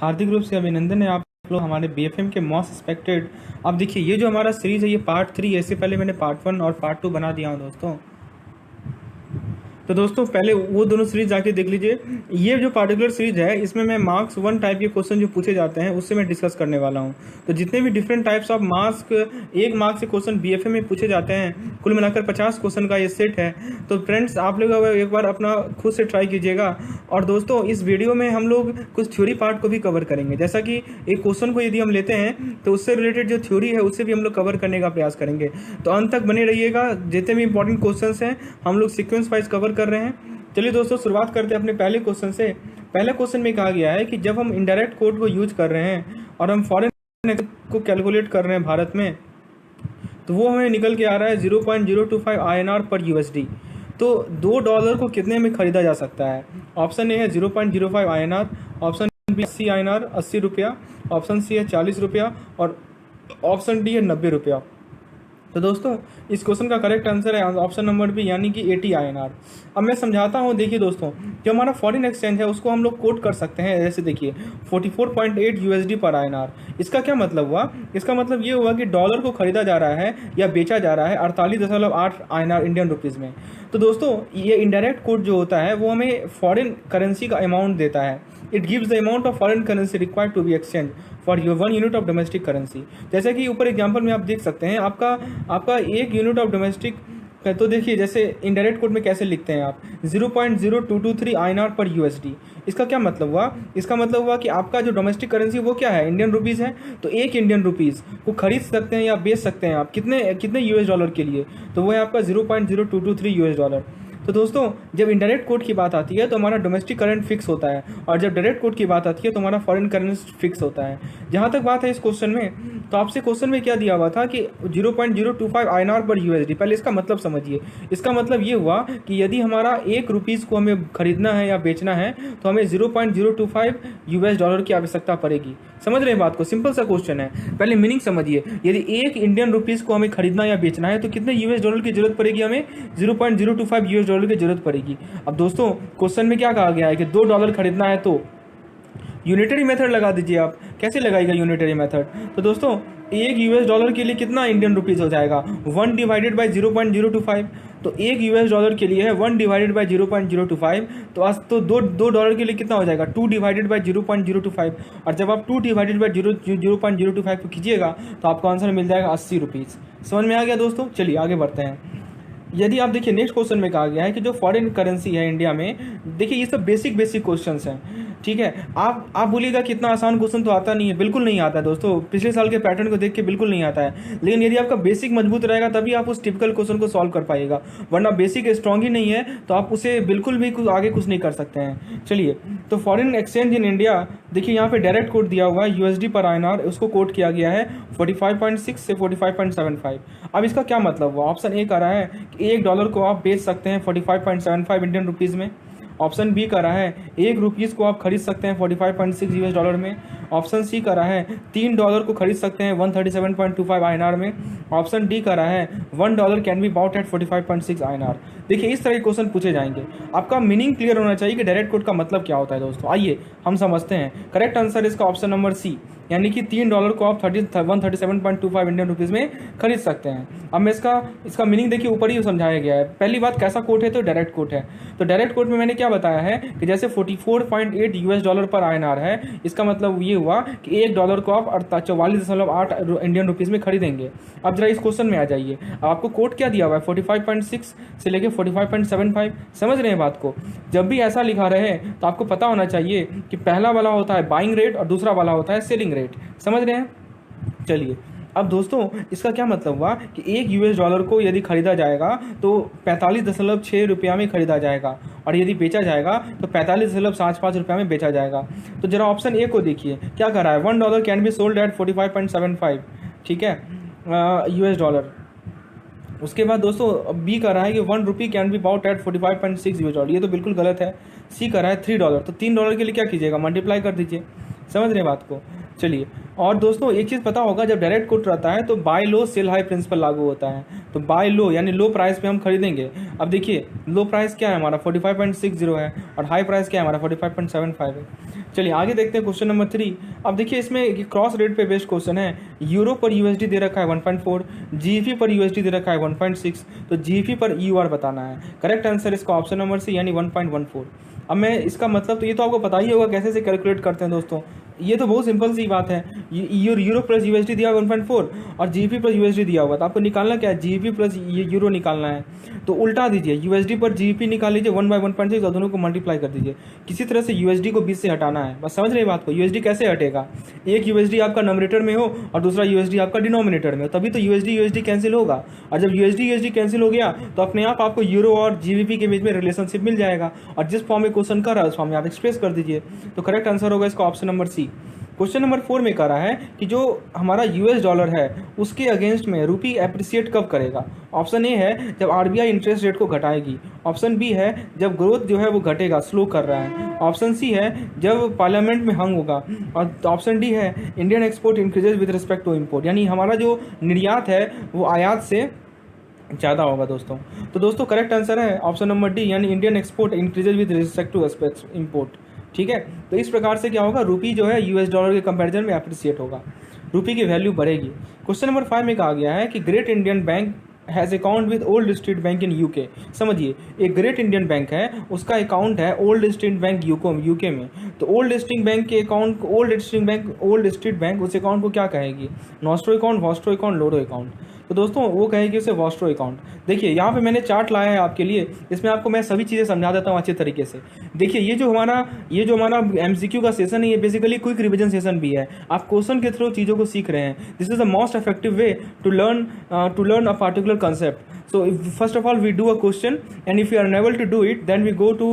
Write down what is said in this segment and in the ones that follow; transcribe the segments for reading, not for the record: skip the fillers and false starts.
हार्दिक रूप से अभिनंदन है आप लोग हमारे बीएफएम के मोस्ट एक्सपेक्टेड। अब देखिए ये जो हमारा सीरीज़ है ये पार्ट 3 है। इससे पहले मैंने पार्ट 1 और पार्ट 2 बना दिया हूँ दोस्तों। तो दोस्तों पहले वो दोनों सीरीज जाके देख लीजिए। ये जो पार्टिकुलर सीरीज है इसमें मैं मार्क्स 1 टाइप के क्वेश्चन जो पूछे जाते हैं उससे मैं डिस्कस करने वाला हूँ। तो जितने भी different types of marks 1 marks के क्वेश्चन बीएफए में पूछे जाते हैं, कुल मिलाकर 50 क्वेश्चन का ये सेट है। तो फ्रेंड्स आप लोग एक बार अपना खुद से ट्राई कीजिएगा। और दोस्तों इस वीडियो में हम लोग कुछ थ्योरी पार्ट को भी कवर करेंगे। जैसा कि एक क्वेश्चन को यदि हम लेते हैं तो उससे रिलेटेड जो थ्योरी है उससे भी हम लोग कवर करने का प्रयास करेंगे। तो अंत तक बने रहिएगा। जितने भी इंपॉर्टेंट क्वेश्चन हैं हम लोग सीक्वेंस वाइज कवर कर रहे हैं। चलिए दोस्तों शुरुआत करते हैं अपने पहले क्वेश्चन से। पहले क्वेश्चन में कहा गया है कि जब हम इनडायरेक्ट कोड को यूज कर रहे हैं और हम फॉरेन को कैलकुलेट कर रहे हैं भारत में, तो वो हमें निकल के आ रहा है 0.025 INR पर USD। तो $2 को कितने में खरीदा जा सकता है? ऑप्शन ए है 0.05 INR, ऑप्शन बी 80 INR 80 रुपया, ऑप्शन सी है 40 रुपया और ऑप्शन डी है 90 रुपया। तो दोस्तों इस क्वेश्चन का करेक्ट आंसर है ऑप्शन नंबर बी यानी कि 80 INR। अब मैं समझाता हूँ। देखिए दोस्तों जो हमारा फॉरेन एक्सचेंज है उसको हम लोग कोट कर सकते हैं ऐसे। देखिए 44.8 USD पर INR। इसका क्या मतलब हुआ? इसका मतलब ये हुआ कि डॉलर को खरीदा जा रहा है या बेचा जा रहा है 48.8 INR इंडियन रुपीज़ में। तो दोस्तों ये इनडायरेक्ट कोड जो होता है वो हमें फॉरेन करेंसी का अमाउंट देता है। It gives the amount of foreign currency required to be exchange for your 1 unit of domestic currency. जैसे कि ऊपर एग्जांपल में आप देख सकते हैं आपका 1 यूनिट ऑफ डोमेस्टिक है। तो देखिए जैसे इनडायरेक्ट कोड में कैसे लिखते हैं आप 0.0223 INR पर USD। इसका क्या मतलब हुआ? इसका मतलब हुआ कि आपका जो डोमेस्टिक करेंसी वो क्या है? इंडियन रुपीज़ है। तो 1 इंडियन रुपीज़ को खरीद सकते हैं या बेच सकते हैं आप कितने US डॉलर के लिए? तो वो है आपका 0.0223 US डॉलर। तो दोस्तों जब इनडायरेक्ट कोड की बात आती है तो हमारा डोमेस्टिक करंट फिक्स होता है और जब डायरेक्ट कोड की बात आती है तो हमारा फॉरेन करंट फिक्स होता है। जहाँ तक बात है इस क्वेश्चन में, तो आपसे क्वेश्चन में क्या दिया हुआ था कि 0.025 INR पर USD। पहले इसका मतलब समझिए। इसका मतलब ये हुआ कि यदि हमारा 1 रुपीज़ को हमें खरीदना है या बेचना है तो हमें 0.025 US डॉलर की आवश्यकता पड़ेगी। समझ रहे हैं बात को? सिंपल सा क्वेश्चन है। पहले मीनिंग समझिए। यदि 1 इंडियन रुपीज़ को हमें खरीदना या बेचना है तो कितने US डॉलर की जरूरत पड़ेगी? हमें 0.025 US डॉलर की जरूरत पड़ेगी। अब दोस्तों क्वेश्चन में क्या कहा गया है कि $2 खरीदना है तो यूनिटरी मेथड लगा दीजिए आप। कैसे लगाएगा यूनिटरी मेथड? तो दोस्तों 1 US डॉलर के लिए कितना इंडियन रुपीज़ हो जाएगा? 1 डिवाइडेड बाई 0.025। तो 1 US डॉलर के लिए है 1 डिवाइडेड बाई 0.025। तो आज तो दो डॉलर के लिए कितना हो जाएगा? 2 डिवाइडेड बाई 0.025। और जब आप 2 डिवाइडेड बाई 0.025 को कीजिएगा तो आपको आंसर मिल जाएगा 80 रुपीज़। समझ में आ गया दोस्तों? चलिए आगे बढ़ते हैं। यदि आप देखिए नेक्स्ट क्वेश्चन में कहा गया है कि जो फॉरेन करेंसी है इंडिया में, देखिए ये सब बेसिक क्वेश्चंस हैं। ठीक है, आप बोलिएगा कि इतना आसान क्वेश्चन तो आता नहीं है। बिल्कुल नहीं आता है दोस्तों। पिछले साल के पैटर्न को देख के बिल्कुल नहीं आता है। लेकिन यदि आपका बेसिक मजबूत रहेगा तभी आप उस टिपिकल क्वेश्चन को सॉल्व कर पाइएगा, वरना बेसिक स्ट्रॉन्ग ही नहीं है तो आप उसे बिल्कुल भी आगे कुछ नहीं कर सकते हैं। चलिए तो फॉरेन एक्सचेंज इन इंडिया, देखिए यहाँ पे डायरेक्ट कोड दिया हुआ है USD पर INR। उसको कोड किया गया है 45.6 से 45.75। अब इसका क्या मतलब हुआ? ऑप्शन ए कह रहा है कि $1 को आप बेच सकते हैं 45.75 इंडियन रुपीज़ में। ऑप्शन बी कह रहा है 1 रुपीज़ को आप खरीद सकते हैं 45.6 US डॉलर में। ऑप्शन सी कह रहा है $3 को खरीद सकते हैं 137.25 INR में। ऑप्शन डी कह रहा है $1 can be bought at 45.6 INR। देखिए इस तरह के क्वेश्चन पूछे जाएंगे। आपका मीनिंग क्लियर होना चाहिए कि डायरेक्ट कोड का मतलब क्या होता है दोस्तों। आइए हम समझते हैं। करेक्ट आंसर इसका ऑप्शन नंबर सी यानी कि $3 को आप 137.25 इंडियन रुपीज़ में खरीद सकते हैं। अब मैं इसका मीनिंग देखिए ऊपर ही समझाया गया है। पहली बात कैसा कोड है? तो डायरेक्ट कोड है। तो डायरेक्ट कोड में मैंने क्या बताया है कि जैसे 44.8 US डॉलर पर INR है, इसका मतलब ये हुआ कि $1 को आप 44.8 इंडियन रुपीज़ में खरीदेंगे। अब जरा इस क्वेश्चन में आ जाइए। अब आपको कोड क्या दिया हुआ है? 45.6 से लेके 45.75। समझ रहे हैं बात को? जब भी ऐसा लिखा रहे तो आपको पता होना चाहिए कि पहला वाला होता है बाइंग रेट और दूसरा वाला होता है सेलिंग रेट। समझ रहे हैं? चलिए अब दोस्तों इसका क्या मतलब हुआ कि 1 US डॉलर को यदि खरीदा जाएगा तो 45.6 रुपया में खरीदा जाएगा और यदि बेचा जाएगा तो 45.75 रुपया में बेचा जाएगा। तो जरा ऑप्शन ए को देखिए क्या कर रहा है? $1 कैन बी सोल्ड एट 45.75। ठीक है, US डॉलर। उसके बाद दोस्तों बी कर रहा है कि 1 rupee can be bought at 45.6 US dollar. ये तो बिल्कुल गलत है। सी कर रहा है $3। तो $3 के लिए क्या कीजिएगा? मल्टीप्लाई कर दीजिए। समझ रहे हैं बात को? चलिए और दोस्तों एक चीज़ पता होगा, जब डायरेक्ट कोट रहता है तो बाय लो सेल हाई प्रिंसिपल लागू होता है। तो बाय लो यानी लो प्राइस पे हम खरीदेंगे। अब देखिए लो प्राइस क्या है हमारा 45.60 है और हाई प्राइस क्या है हमारा 45.75 है। चलिए आगे देखते हैं क्वेश्चन नंबर 3। अब देखिए इसमें क्रॉस रेट पे बेस्ड क्वेश्चन है। यूरो पर यूएसडी दे रखा है 1.4, जीएफई पर यूएसडी दे रखा है 1.6, तो जीएफई पर ईयूआर बताना है। करेक्ट आंसर इसका ऑप्शन नंबर सी यानी 1.14। अब मैं इसका मतलब तो ये तो आपको पता ही होगा कैसे से कैलकुलेट करते हैं दोस्तों। ये तो बहुत सिंपल सी बात है। यूरो प्लस यूएसडी दिया 1.4 और जीबी प्लस यूएसडी दिया हुआ, तो आपको निकालना क्या है, जीबी प्लस यूरो निकालना है। तो उल्टा दीजिए, यूएसडी पर जीबी निकाल लीजिए 1/1.6 और दोनों को मल्टीप्लाई कर दीजिए। किसी तरह से यूएसडी को 20 से हटाना है, बस समझ रहे बात को। यूएसडी कैसे हटेगा, एक यूएसडी आपका नंबरेटर में हो और दूसरा यूएसडी आपका डिनोमिनेटर में हो, तभी तो यूएसडी कैंसिल होगा। और जब यूएसडी कैंसिल हो गया तो अपने आप आपको यूरो और जीबीपी के बीच में रिलेशनशिप मिल जाएगा, और जिस फॉर्म में क्वेश्चन कर रहा है उस फॉर्म में आप एक्सप्रेस कर दीजिए। तो करेक्ट आंसर होगा इसका option number C. Question number 4 में कह रहा है कि जो हमारा यूएस डॉलर है उसके अगेंस्ट में रूपी एप्रिसिएट कब करेगा। ऑप्शन ए है जब आरबीआई इंटरेस्ट रेट को घटाएगी, ऑप्शन बी है जब ग्रोथ जो है वो घटेगा, स्लो कर रहा है, ऑप्शन सी है जब पार्लियामेंट में हंग होगा, और ऑप्शन डी है Indian export increases with respect to import, यानी हमारा जो निर्यात है वो आयात से ज़्यादा होगा दोस्तों। तो दोस्तों करेक्ट आंसर है ऑप्शन नंबर डी यानी Indian export increases with respect to import. ठीक है, तो इस प्रकार से क्या होगा, रूपी जो है यूएस डॉलर के कंपैरिजन में अप्रिसिएट होगा, रूपी की वैल्यू बढ़ेगी। क्वेश्चन नंबर 5 में कहा गया है कि great Indian bank has account with old street bank in UK. समझिए, एक ग्रेट इंडियन बैंक है, उसका अकाउंट है ओल्ड स्ट्रीट बैंक यूके में। तो ओल्ड स्ट्रीट बैंक के अकाउंट, ओल्ड स्ट्रीट बैंक उस अकाउंट को क्या कहेगी, nostro account, Vostro account, ludo account. तो दोस्तों वो कहेगी उसे वॉस्ट्रो अकाउंट। देखिए यहाँ पे मैंने चार्ट लाया है आपके लिए, इसमें आपको मैं सभी चीज़ें समझा देता हूँ अच्छे तरीके से। देखिए ये जो हमारा एमसीक्यू का सेशन है, ये बेसिकली क्विक रिवीजन सेशन भी है। आप क्वेश्चन के थ्रू चीज़ों को सीख रहे हैं। This is the most effective way to learn a particular concept. So first of all we do a question and if you are unable to do it then we go to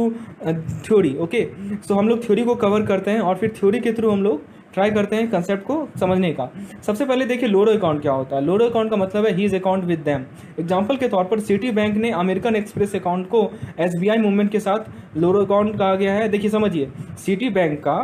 theory. Okay, so हम लोग theory को cover करते हैं और फिर theory के through हम लोग ट्राई करते हैं कंसेप्ट को समझने का। सबसे पहले देखिए लोडो अकाउंट क्या होता है। लोडो अकाउंट का मतलब है his account with them. Example के तौर पर सिटी बैंक ने अमेरिकन एक्सप्रेस अकाउंट को एसबीआई मूवमेंट के साथ लोडो अकाउंट कहा गया है। देखिए समझिए, सिटी बैंक का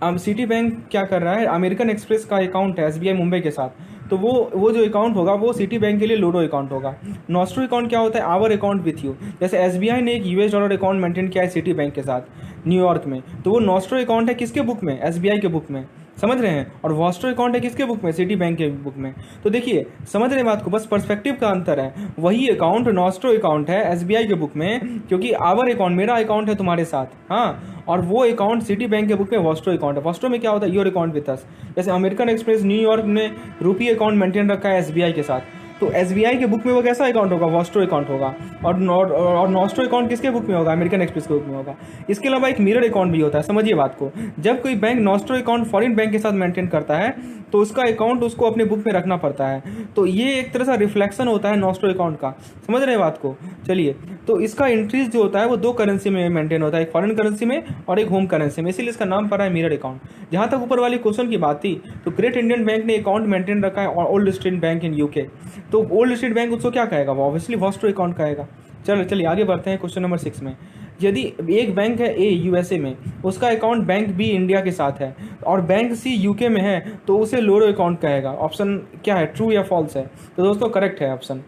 अब सिटी बैंक क्या कर रहा है, अमेरिकन एक्सप्रेस का अकाउंट है एसबीआई मुंबई के साथ, तो वो जो अकाउंट होगा वो सिटी बैंक के लिए लोडो अकाउंट होगा। नॉस्ट्रो अकाउंट क्या होता है, आवर अकाउंट विथ यू। जैसे एसबीआई ने एक यूएस डॉलर अकाउंट मेंटेन किया है सिटी बैंक के साथ न्यूयॉर्क में, तो वो नॉस्ट्रो अकाउंट है किसके बुक में, एसबीआई के बुक में, समझ रहे हैं। और वॉस्ट्रो अकाउंट है किसके बुक में, सिटी बैंक के बुक में। तो देखिए समझ रहे बात को, बस पर्सपेक्टिव का अंतर है। वही अकाउंट नॉस्ट्रो अकाउंट है एसबीआई के बुक में, क्योंकि आवर अकाउंट मेरा अकाउंट है तुम्हारे साथ, हाँ, और वो अकाउंट सिटी बैंक के बुक में वॉस्ट्रो अकाउंट है। वॉस्ट्रो में क्या होता है, योर अकाउंट विथ अस। जैसे अमेरिकन एक्सप्रेस न्यूयॉर्क ने रूपी अकाउंट मेंटेन रखा है एसबीआई के साथ, तो एसबीआई के बुक में वो कैसा अकाउंट होगा, वॉस्ट्रो अकाउंट होगा। और नॉस्ट्रो अकाउंट किसके बुक में होगा, अमेरिकन एक्सप्रेस के बुक में होगा। इसके अलावा एक मिरर अकाउंट भी होता है, समझिए बात को। जब कोई bank nostro account foreign bank के साथ मेंटेन करता है तो उसका अकाउंट उसको अपने बुक में रखना पड़ता है। तो ये एक तरह से रिफ्लेक्शन होता है नॉस्ट्रो अकाउंट का, समझ रहे बात को। चलिए, तो इसका इंट्रीज जो होता है वो दो करेंसी में मेंटेन होता है, एक फॉरेन करेंसी में और एक होम करेंसी में, इसीलिए इसका नाम पड़ा है मिरर अकाउंट। जहाँ तक ऊपर वाली क्वेश्चन की बात थी, तो ग्रेट इंडियन बैंक ने अकाउंट मेंटेन रखा है old street bank in UK, तो ओल्ड स्ट्रीट बैंक उसको क्या कहेगा, वो ऑब्वियसली वॉस्ट्रो अकाउंट कहेगा। चलिए आगे बढ़ते हैं क्वेश्चन नंबर 6 में। यदि एक बैंक है ए यूएसए में, उसका अकाउंट बैंक बी इंडिया के साथ है और बैंक सी यूके में है, तो उसे लोडो अकाउंट कहेगा। ऑप्शन क्या है, ट्रू या फॉल्स है। तो दोस्तों करेक्ट है ऑप्शन,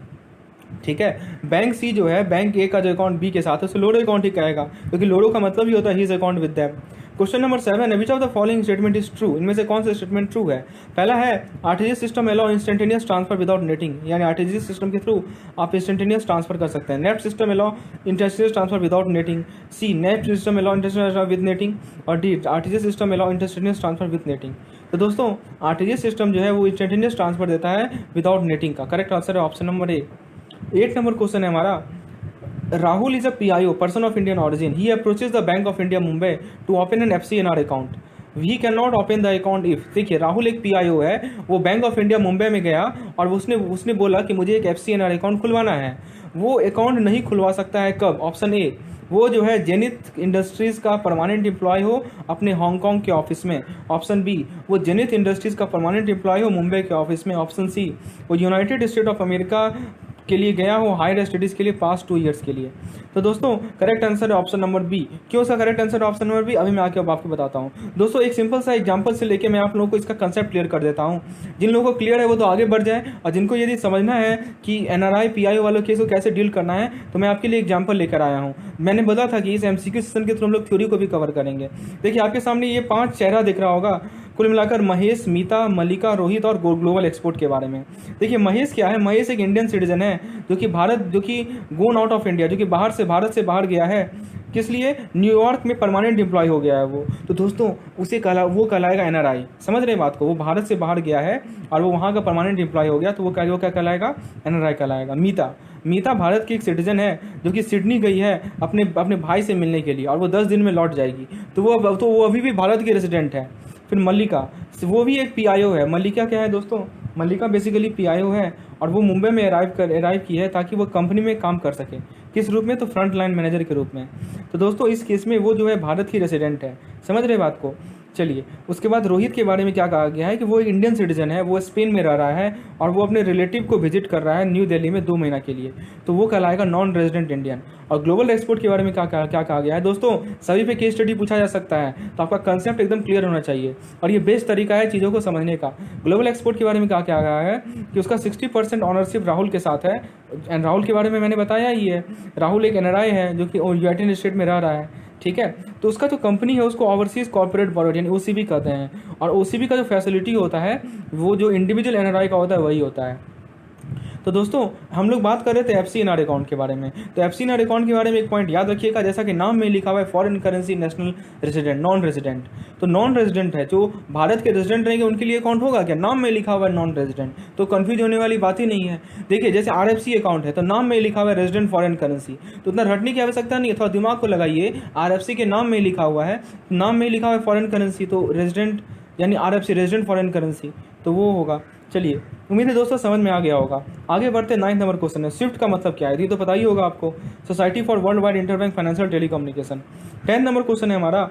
ठीक है। बैंक सी जो है बैंक ए का जो अकाउंट बी के साथ है उसे लोडो अकाउंट ही कहेगा, क्योंकि लोडो का मतलब ही होता है his account with them. Question number 7 है, which of the following statement is true. इनमें से कौन सा स्टेटमेंट ट्रू है। पहला है RTGS system allow instantaneous transfer without netting, यानी आरटीजीएस सिस्टम के थ्रू आप इंस्टेंटेनियस ट्रांसफर कर सकते हैं। NEFT system allow instantaneous transfer without netting, C NEFT system allow instantaneous with netting, और D RTGS system allow instantaneous transfer with netting. तो दोस्तों आरटीजीएस सिस्टम जो है वो इंस्टेंटेनियस ट्रांसफर देता है विदाउट नेटिंग का। करेक्ट आंसर है ऑप्शन नंबर ए। 8 नंबर क्वेश्चन है हमारा, Rahul is a PIO, person of Indian origin. He approaches the Bank of India Mumbai to open an FCNR account. He cannot open the account if, देखिए राहुल एक PIO है, वो bank of India Mumbai में गया और उसने बोला कि मुझे एक FCNR अकाउंट खुलवाना है। वो अकाउंट नहीं खुलवा सकता है कब, ऑप्शन ए, वो जो है जेनिथ इंडस्ट्रीज का परमानेंट एम्प्लॉय हो अपने हांगकांग के ऑफिस में, ऑप्शन बी, वो जेनिथ इंडस्ट्रीज का परमानेंट एम्प्लॉय हो मुंबई के ऑफिस में, ऑप्शन सी, वो यूनाइटेड स्टेट ऑफ अमेरिका के लिए गया हो, हायर स्टडीज़ के लिए पास्ट 2 ईयर्स के लिए। तो दोस्तों करेक्ट आंसर है ऑप्शन नंबर बी। क्यों उसका correct answer option number B, अभी मैं आके अब आपको बताता हूँ। दोस्तों एक सिंपल सा एग्जांपल से लेके मैं आप लोगों को इसका कंसेप्ट क्लियर कर देता हूँ। जिन लोगों को क्लियर है वो तो आगे बढ़ जाए, और जिनको यदि समझना है कि एनआरआई पीआईओ वालों केस को कैसे डील करना है, तो मैं आपके लिए एग्जाम्पल लेकर आया हूँ। मैंने बोला था कि इस एमसीक्यू सेशन के थ्रू हम लोग थ्योरी को भी कवर करेंगे। देखिए आपके सामने ये 5 चेहरा दिख रहा होगा, कुल मिलाकर महेश, मीता, मल्लिका, रोहित और ग्लोबल एक्सपोर्ट के बारे में। देखिए महेश क्या है, महेश एक इंडियन सिटीजन है जो कि गोन आउट ऑफ इंडिया, जो कि भारत से बाहर गया है। किस लिए? न्यूयॉर्क में परमानेंट एम्प्लॉय हो गया है वो। तो दोस्तों वो कहलाएगा एनआरआई। समझ रहे बात को? वो भारत से बाहर गया है और वो वहाँ का परमानेंट एम्प्लॉय हो गया, तो वो क्या कहलाएगा? एनआरआई कहलाएगा। मीता भारत की एक सिटीजन है जो कि सिडनी गई है अपने भाई से मिलने के लिए, और वो 10 दिन में लौट जाएगी। तो वो अभी भी भारत की रेजिडेंट है। फिर मल्लिका, वो भी एक पीआईओ है। मल्लिका क्या है दोस्तों? मल्लिका बेसिकली पीआईओ है, और वो मुंबई में अराइव की है ताकि वो कंपनी में काम कर सके। किस रूप में? तो फ्रंट लाइन मैनेजर के रूप में। तो दोस्तों इस केस में वो जो है भारत की रेसिडेंट है। समझ रहे बात को? चलिए उसके बाद रोहित के बारे में क्या कहा गया है कि वो एक इंडियन सिटीजन है, वो स्पेन में रह रहा है और वो अपने रिलेटिव को विजिट कर रहा है न्यू दिल्ली में 2 महीना के लिए, तो वो कहलाएगा नॉन रेजिडेंट इंडियन। और ग्लोबल एक्सपोर्ट के बारे में क्या कहा गया है दोस्तों? सभी पे केस स्टडी पूछा जा सकता है, तो आपका कंसेप्ट एकदम क्लियर होना चाहिए, और ये बेस्ट तरीका है चीज़ों को समझने का। ग्लोबल एक्सपोर्ट के बारे में क्या गया है कि उसका 60% ऑनरशिप राहुल के साथ है, एंड राहुल के बारे में मैंने बताया ही है। राहुल एक एनआरआई है जो कि यूनाइटेड स्टेट में रह रहा है, ठीक है। तो उसका जो कंपनी है उसको ओवरसीज कॉर्पोरेट बॉडी यानी ओसीबी कहते हैं, और ओसीबी का जो फैसिलिटी होता है वो जो इंडिविजुअल एनआरआई का होता है वही होता है। तो दोस्तों हम लोग बात कर रहे थे एफसीएनआर अकाउंट के बारे में। तो एफसीएनआर अकाउंट के बारे में एक पॉइंट याद रखिएगा, जैसा कि नाम में लिखा हुआ है foreign currency national resident, non resident. तो नॉन रेजिडेंट है, जो भारत के रेजिडेंट रहेंगे उनके लिए अकाउंट होगा क्या? नाम में लिखा हुआ है नॉन रेजिडेंट, तो कंफ्यूज होने वाली बात ही नहीं है। देखिए जैसे आरएफसी अकाउंट है तो नाम में लिखा हुआ है रेजिडेंट फॉरेन करेंसी, तो उतना रटने की आवश्यकता नहीं है, थोड़ा दिमाग को लगाइए। आरएफसी के नाम में लिखा हुआ है, नाम में लिखा हुआ है फॉरेन करेंसी, तो रेजिडेंट यानी आरएफसी रेजिडेंट फॉरेन करेंसी, तो वो होगा। चलिए उम्मीद है दोस्तों समझ में आ गया होगा। आगे बढ़ते 9 नंबर क्वेश्चन है, स्विफ्ट का मतलब क्या है? ये तो पता ही होगा आपको, society for world wide interbank financial telecommunication. 10 number question है हमारा,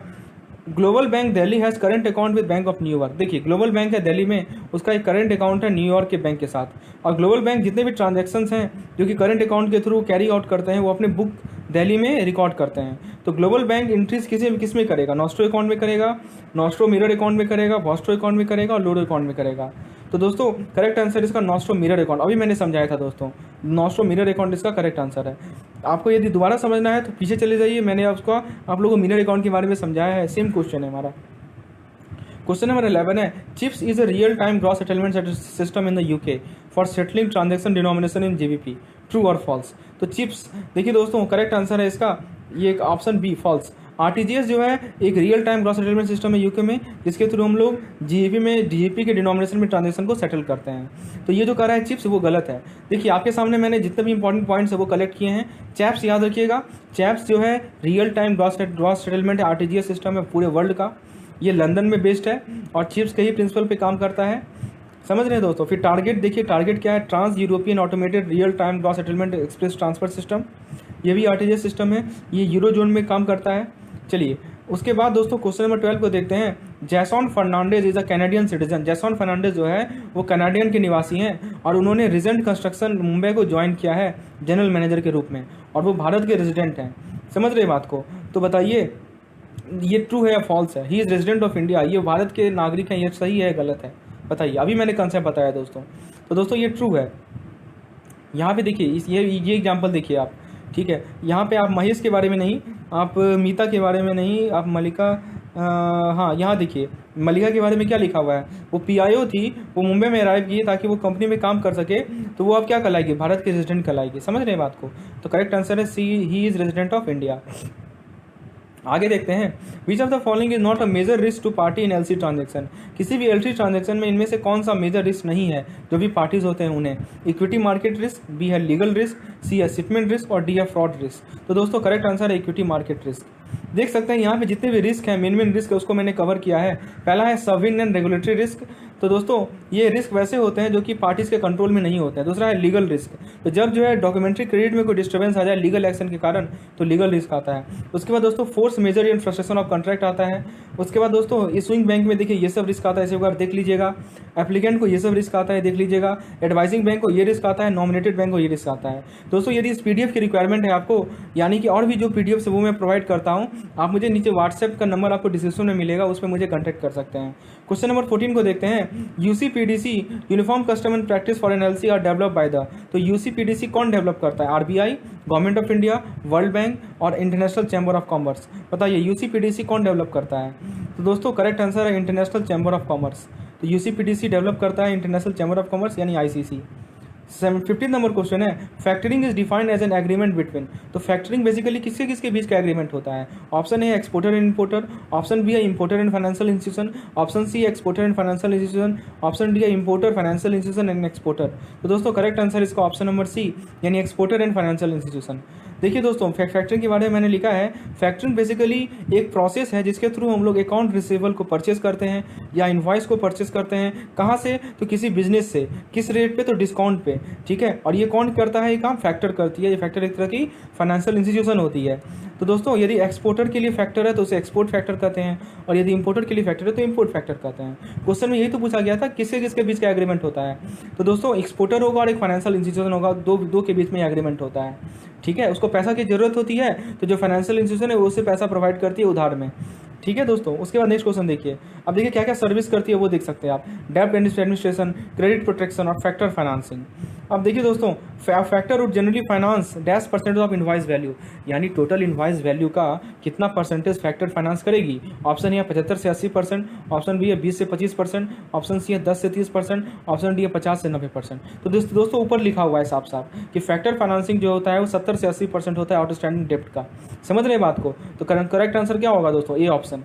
global bank Delhi has current account with bank of New York. देखिए ग्लोबल बैंक है दिल्ली में, उसका एक करंट अकाउंट है न्यूयॉर्क के बैंक के साथ, और ग्लोबल बैंक जितने भी ट्रांजैक्शंस हैं जो कि करंट अकाउंट के थ्रू कैरी आउट करते हैं वो अपने बुक दिल्ली में रिकॉर्ड करते हैं। तो ग्लोबल बैंक इंट्रीज किस में करेगा? नॉस्ट्रो अकाउंट में करेगा, नॉस्ट्रो मिरर अकाउंट में करेगा, वॉस्ट्रो अकाउंट में करेगा और लोडो अकाउंट में करेगा। तो दोस्तों करेक्ट आंसर इसका नॉस्ट्रो मिरर अकाउंट, अभी मैंने समझाया था दोस्तों, नॉस्ट्रो मिरर अकाउंट इसका करेक्ट आंसर है। आपको यदि दोबारा समझना है तो पीछे चले जाइए, मैंने आप लोगों को मिरर अकाउंट के बारे में समझाया है। सेम क्वेश्चन है हमारा। क्वेश्चन नंबर 11 है, chips is a real time gross settlement system in the UK for settling transaction denomination in GBP, true और फॉल्स? तो चिप्स, देखिए दोस्तों करेक्ट आंसर है इसका ये ऑप्शन बी, फॉल्स। आरटीजीएस जो है एक real time gross settlement system है यूके में, जिसके थ्रू हम लोग जीबीपी के डिनोमिनेशन में ट्रांजेक्शन को सेटल करते हैं। तो ये जो कर रहा है चिप्स वो गलत है। देखिए आपके सामने मैंने जितने भी इंपॉर्टेंट पॉइंट्स है वो कलेक्ट किए हैं। चैप्स याद रखिएगा, चैप्स जो है रियल टाइम ग्रॉस सेटलमेंट है, आरटीजीएस सिस्टम है पूरे वर्ल्ड का, ये लंदन में बेस्ड है और चिप्स के ही प्रिंसिपल पे काम करता है। समझ रहे हैं दोस्तों? फिर टारगेट देखिए, टारगेट क्या है? Trans European automated real time gross settlement express transfer system, ये भी आरटीजीएस सिस्टम है, ये यूरो जोन में काम करता है। चलिए उसके बाद दोस्तों क्वेश्चन नंबर 12 को देखते हैं। Jason Fernandes is a Canadian citizen. Jason Fernandes जो है वो कनाडियन के निवासी हैं और उन्होंने रिजेंट कंस्ट्रक्शन मुंबई को ज्वाइन किया है जनरल मैनेजर के रूप में, और वो भारत के रेजिडेंट हैं। समझ रहे बात को? तो बताइए ये ट्रू है या फॉल्स है? ही इज़ रेजिडेंट ऑफ इंडिया, ये भारत के नागरिक हैं, ये सही है गलत है? बताइए। अभी मैंने कंसेप्ट बताया दोस्तों, तो दोस्तों ये ट्रू है। यहाँ पे देखिए ये एग्जांपल देखिए आप, ठीक है। यहाँ पे आप महेश के बारे में नहीं, आप मीता के बारे में नहीं, आप मल्लिका, हाँ यहाँ देखिए मल्लिका के बारे में क्या लिखा हुआ है, वो पीआईओ थी, वो मुंबई में अराइव की ताकि वो कंपनी में काम कर सके, तो वो अब क्या कहलाएगी? भारत के रेजिडेंट कहलाएगी। समझ रहे हैं बात को? तो करेक्ट आंसर है C, he is resident of India. आगे देखते हैं, which of the following is not a major risk to party in LC transaction. किसी भी एलसी ट्रांजेक्शन में इनमें से कौन सा मेजर रिस्क नहीं है जो भी पार्टीज होते हैं उन्हें? इक्विटी मार्केट रिस्क, बी है लीगल रिस्क, सी है शिपमेंट रिस्क और डी है फ्रॉड रिस्क। तो दोस्तों करेक्ट आंसर है इक्विटी मार्केट रिस्क। देख सकते हैं यहाँ पे जितने भी रिस्क हैं, मेन रिस्क है उसको मैंने कवर किया है। पहला है सॉवरेन एंड रेगुलेटरी रिस्क। तो दोस्तों ये रिस्क वैसे होते हैं जो कि पार्टीज के कंट्रोल में नहीं होते हैं। दूसरा है लीगल रिस्क। तो जब जो है डॉक्यूमेंट्री क्रेडिट में कोई डिस्टर्बेंस आ जाए लीगल एक्शन के कारण, तो लीगल रिस्क आता है। उसके बाद दोस्तों force majeure and frustration of contract आता है। उसके बाद दोस्तों इशूइंग बैंक में देखिए ये सब रिस्क आता है, इसे एक बार देख लीजिएगा। एप्लीकेंट को ये सब रिस्क आता है, देख लीजिएगा। एडवाइजिंग बैंक को ये रिस्क आता है, नॉमिनेटेड बैंक को ये रिस्क आता है। दोस्तों यदि इस पीडीएफ की रिक्वायरमेंट है आपको, यानी कि और भी जो पीडीएफ है वो मैं प्रोवाइड करता हूँ, आप मुझे नीचे व्हाट्सएप का नंबर आपको डिस्क्रिप्शन में मिलेगा, उस पर मुझे कॉन्टैक्ट कर सकते हैं। क्वेश्चन नंबर 14 को देखते हैं। UCPDC uniform custom and practice for an LC are develop by the. तो यूसीपीडीसी कौन डेवलप करता है? RBI, government of India, world bank और इंटरनेशनल चैम्बर ऑफ कॉमर्स। बताइए यूसीपीडीसी कौन डेवलप करता है? तो दोस्तों करेक्ट आंसर है इंटरनेशनल चैम्बर ऑफ कॉमर्स। तो यूसीपीडीसी डेवलप करता है इंटरनेशनल चैम्बर ऑफ कॉमर्स यानी आईसीसी। 15 नंबर क्वेश्चन है, factoring is defined as an agreement between. तो फैक्टरिंग बेसिकली किसके किसके बीच का एग्रीमेंट होता है? Option A exporter and importer, option B है importer and financial institution, option C exporter and financial institution, option D है importer, financial institution and exporter. तो दोस्तों करेक्ट आंसर इसका ऑप्शन नंबर सी यानी एक्सपोर्टर एंड फाइनेंशियल इंस्टीट्यूशन। देखिए दोस्तों factoring के बारे में मैंने लिखा है, फैक्टरिंग बेसिकली एक प्रोसेस है जिसके थ्रू हम लोग अकाउंट रिसीवेबल को परचेस करते हैं या इनवॉइस को परचेस करते हैं। कहाँ से? तो किसी बिजनेस से। किस रेट पे? तो डिस्काउंट पे। ठीक है, और ये कौन करता है? ये काम फैक्टर करती है। ये फैक्टर एक तरह की फाइनेंशियल इंस्टीट्यूशन होती है। तो दोस्तों यदि एक्सपोर्टर के लिए फैक्टर है तो उसे एक्सपोर्ट फैक्टर कहते हैं, और यदि इंपोर्टर के लिए फैक्टर है तो इंपोर्ट फैक्टर कहते हैं। क्वेश्चन में यही तो पूछा गया था किसके किसके बीच का एग्रीमेंट होता है। तो दोस्तों एक्सपोर्टर होगा और एक फाइनेंशियल इंस्टीट्यूशन होगा, दो के बीच में एग्रीमेंट होता है। ठीक है, उसको पैसा की जरूरत होती है तो जो फाइनेंशियल इंस्टीट्यूशन है वो उससे पैसा प्रोवाइड करती है उधार में। ठीक है दोस्तों, उसके बाद नेक्स्ट क्वेश्चन देखिए। अब देखिए क्या क्या सर्विस करती है वो देख सकते हैं आप। डेब्ट एडमिनिस्ट्रेशन, क्रेडिट प्रोटेक्शन और फैक्टर फाइनेंसिंग। अब देखिए दोस्तों factor would generally finance dash percentage of invoice value, यानी टोटल इनवॉइस वैल्यू का कितना परसेंटेज फैक्टर फाइनेंस करेगी। ऑप्शन ए है 75 से 80%, ऑप्शन बी है 20 से 25%, ऑप्शन सी है 10 से 30%, ऑप्शन डी है 50 से 90%। तो दोस्तों ऊपर लिखा हुआ है साफ साफ कि फैक्टर फाइनेंसिंग जो होता है वो 70 से 80% होता है आउटस्टैंडिंग डेब्ट का। समझ रहे बात को? तो करेक्ट आंसर क्या होगा दोस्तों? A option.